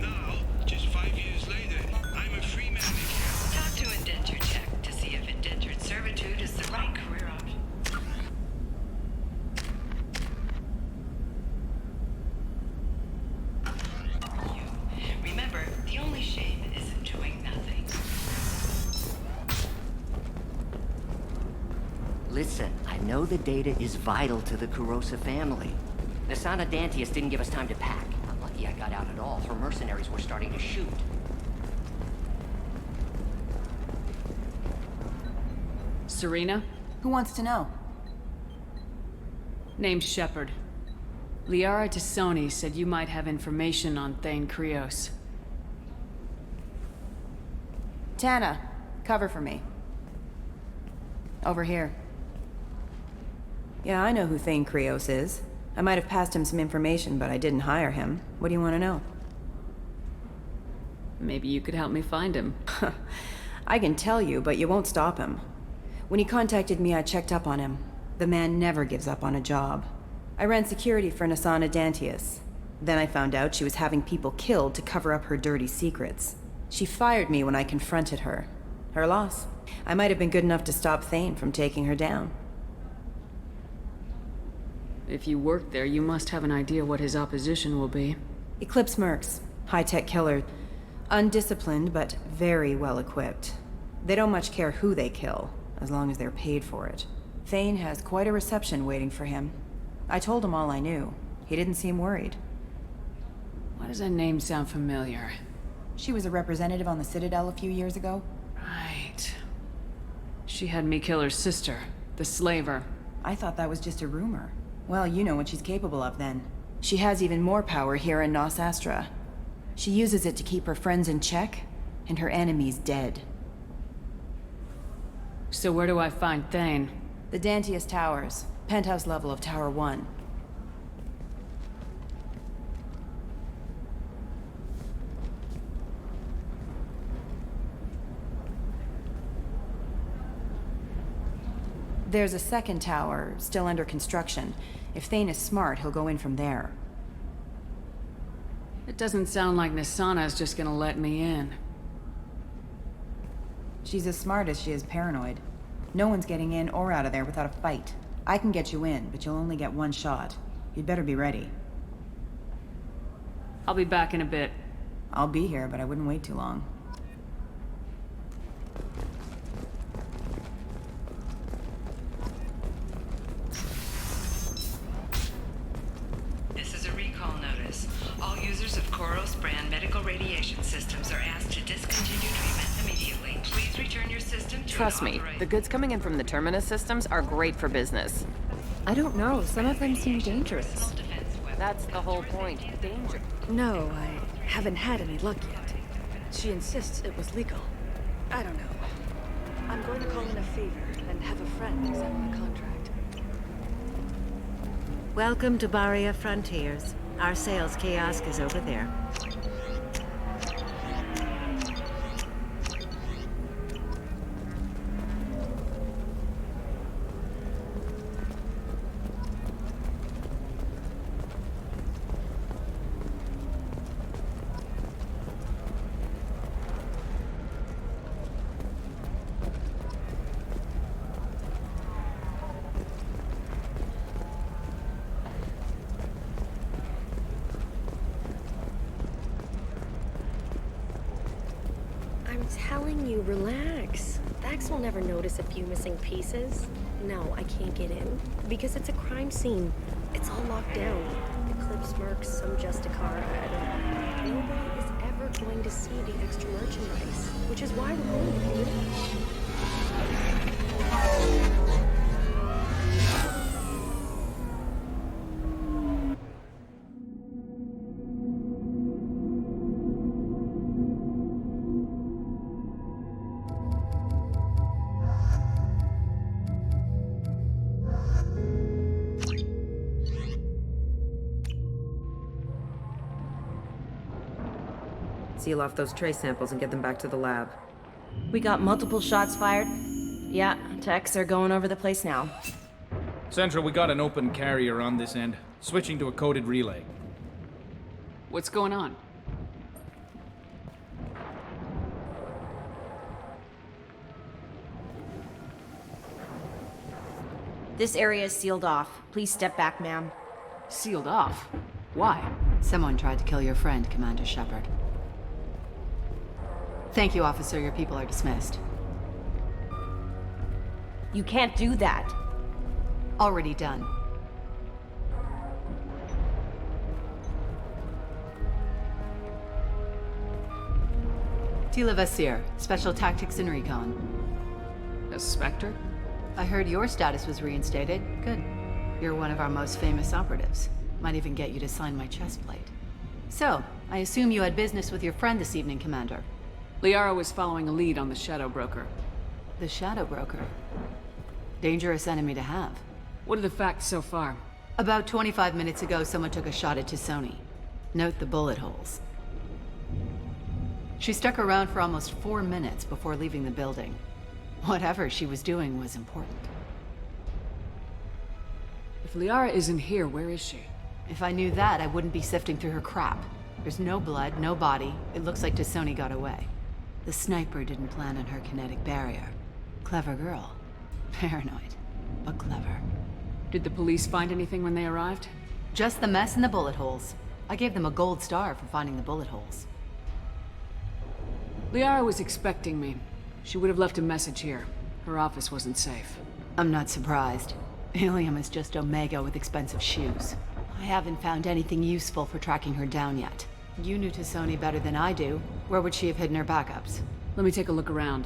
Now, just 5 years later, I'm a free man again. Talk to Indentutech to see if indentured servitude is the right career option. Remember, the only shame is in doing nothing. Listen, I know the data is vital to the Kurosa family. Nisana Dantius didn't give us time to pack. I'm lucky I got out at all. Her mercenaries were starting to shoot. Serena? Who wants to know? Name's Shepard. Liara Tassoni said you might have information on Thane Krios. Tana, cover for me. Over here. Yeah, I know who Thane Krios is. I might have passed him some information, but I didn't hire him. What do you want to know? Maybe you could help me find him. I can tell you, but you won't stop him. When he contacted me, I checked up on him. The man never gives up on a job. I ran security for Nisana Dantius. Then I found out she was having people killed to cover up her dirty secrets. She fired me when I confronted her. Her loss. I might have been good enough to stop Thane from taking her down. If you work there, you must have an idea what his opposition will be. Eclipse Mercs. High-tech killer. Undisciplined, but very well equipped. They don't much care who they kill, as long as they're paid for it. Thane has quite a reception waiting for him. I told him all I knew. He didn't seem worried. Why does that name sound familiar? She was a representative on the Citadel a few years ago. Right. She had me kill her sister, the Slaver. I thought that was just a rumor. Well, you know what she's capable of then. She has even more power here in Nos Astra. She uses it to keep her friends in check, and her enemies dead. So where do I find Thane? The Dantius Towers. Penthouse level of Tower 1. There's a second tower, still under construction. If Thane is smart, he'll go in from there. It doesn't sound like Nisana's just gonna let me in. She's as smart as she is paranoid. No one's getting in or out of there without a fight. I can get you in, but you'll only get one shot. You'd better be ready. I'll be back in a bit. I'll be here, but I wouldn't wait too long. This is a recall notice. All users of Koros brand medical radiation systems are asked to discontinue treatment immediately. Please return your system to Trust me, the goods coming in from the Terminus systems are great for business. I don't know. Some of them seem dangerous. That's the whole point. Danger. No, I haven't had any luck yet. She insists it was legal. I don't know. I'm going to call in a favor and have a friend examine the contract. Welcome to Baria Frontiers. Our sales kiosk is over there. I'm telling you, relax. Vax will never notice a few missing pieces. No, I can't get in. Because it's a crime scene. It's all locked down. Eclipse Mercs, some Justicar, I don't know. Nobody is ever going to see the extra merchandise. Which is why we're going here. Seal off those trace samples and get them back to the lab. We got multiple shots fired. Yeah, techs are going over the place now. Central, we got an open carrier on this end. Switching to a coded relay. What's going on? This area is sealed off. Please step back, ma'am. Sealed off? Why? Someone tried to kill your friend, Commander Shepard. Thank you, officer. Your people are dismissed. You can't do that. Already done. Tila Vasir, Special Tactics and Recon. A Spectre? I heard your status was reinstated. Good. You're one of our most famous operatives. Might even get you to sign my chest plate. So, I assume you had business with your friend this evening, Commander. Liara was following a lead on the Shadow Broker. The Shadow Broker? Dangerous enemy to have. What are the facts so far? About 25 minutes ago, someone took a shot at T'Soni. Note the bullet holes. She stuck around for almost 4 minutes before leaving the building. Whatever she was doing was important. If Liara isn't here, where is she? If I knew that, I wouldn't be sifting through her crap. There's no blood, no body. It looks like T'Soni got away. The sniper didn't plan on her kinetic barrier. Clever girl. Paranoid, but clever. Did the police find anything when they arrived? Just the mess and the bullet holes. I gave them a gold star for finding the bullet holes. Liara was expecting me. She would have left a message here. Her office wasn't safe. I'm not surprised. Ilium is just Omega with expensive shoes. I haven't found anything useful for tracking her down yet. You knew Tassoni better than I do. Where would she have hidden her backups? Let me take a look around.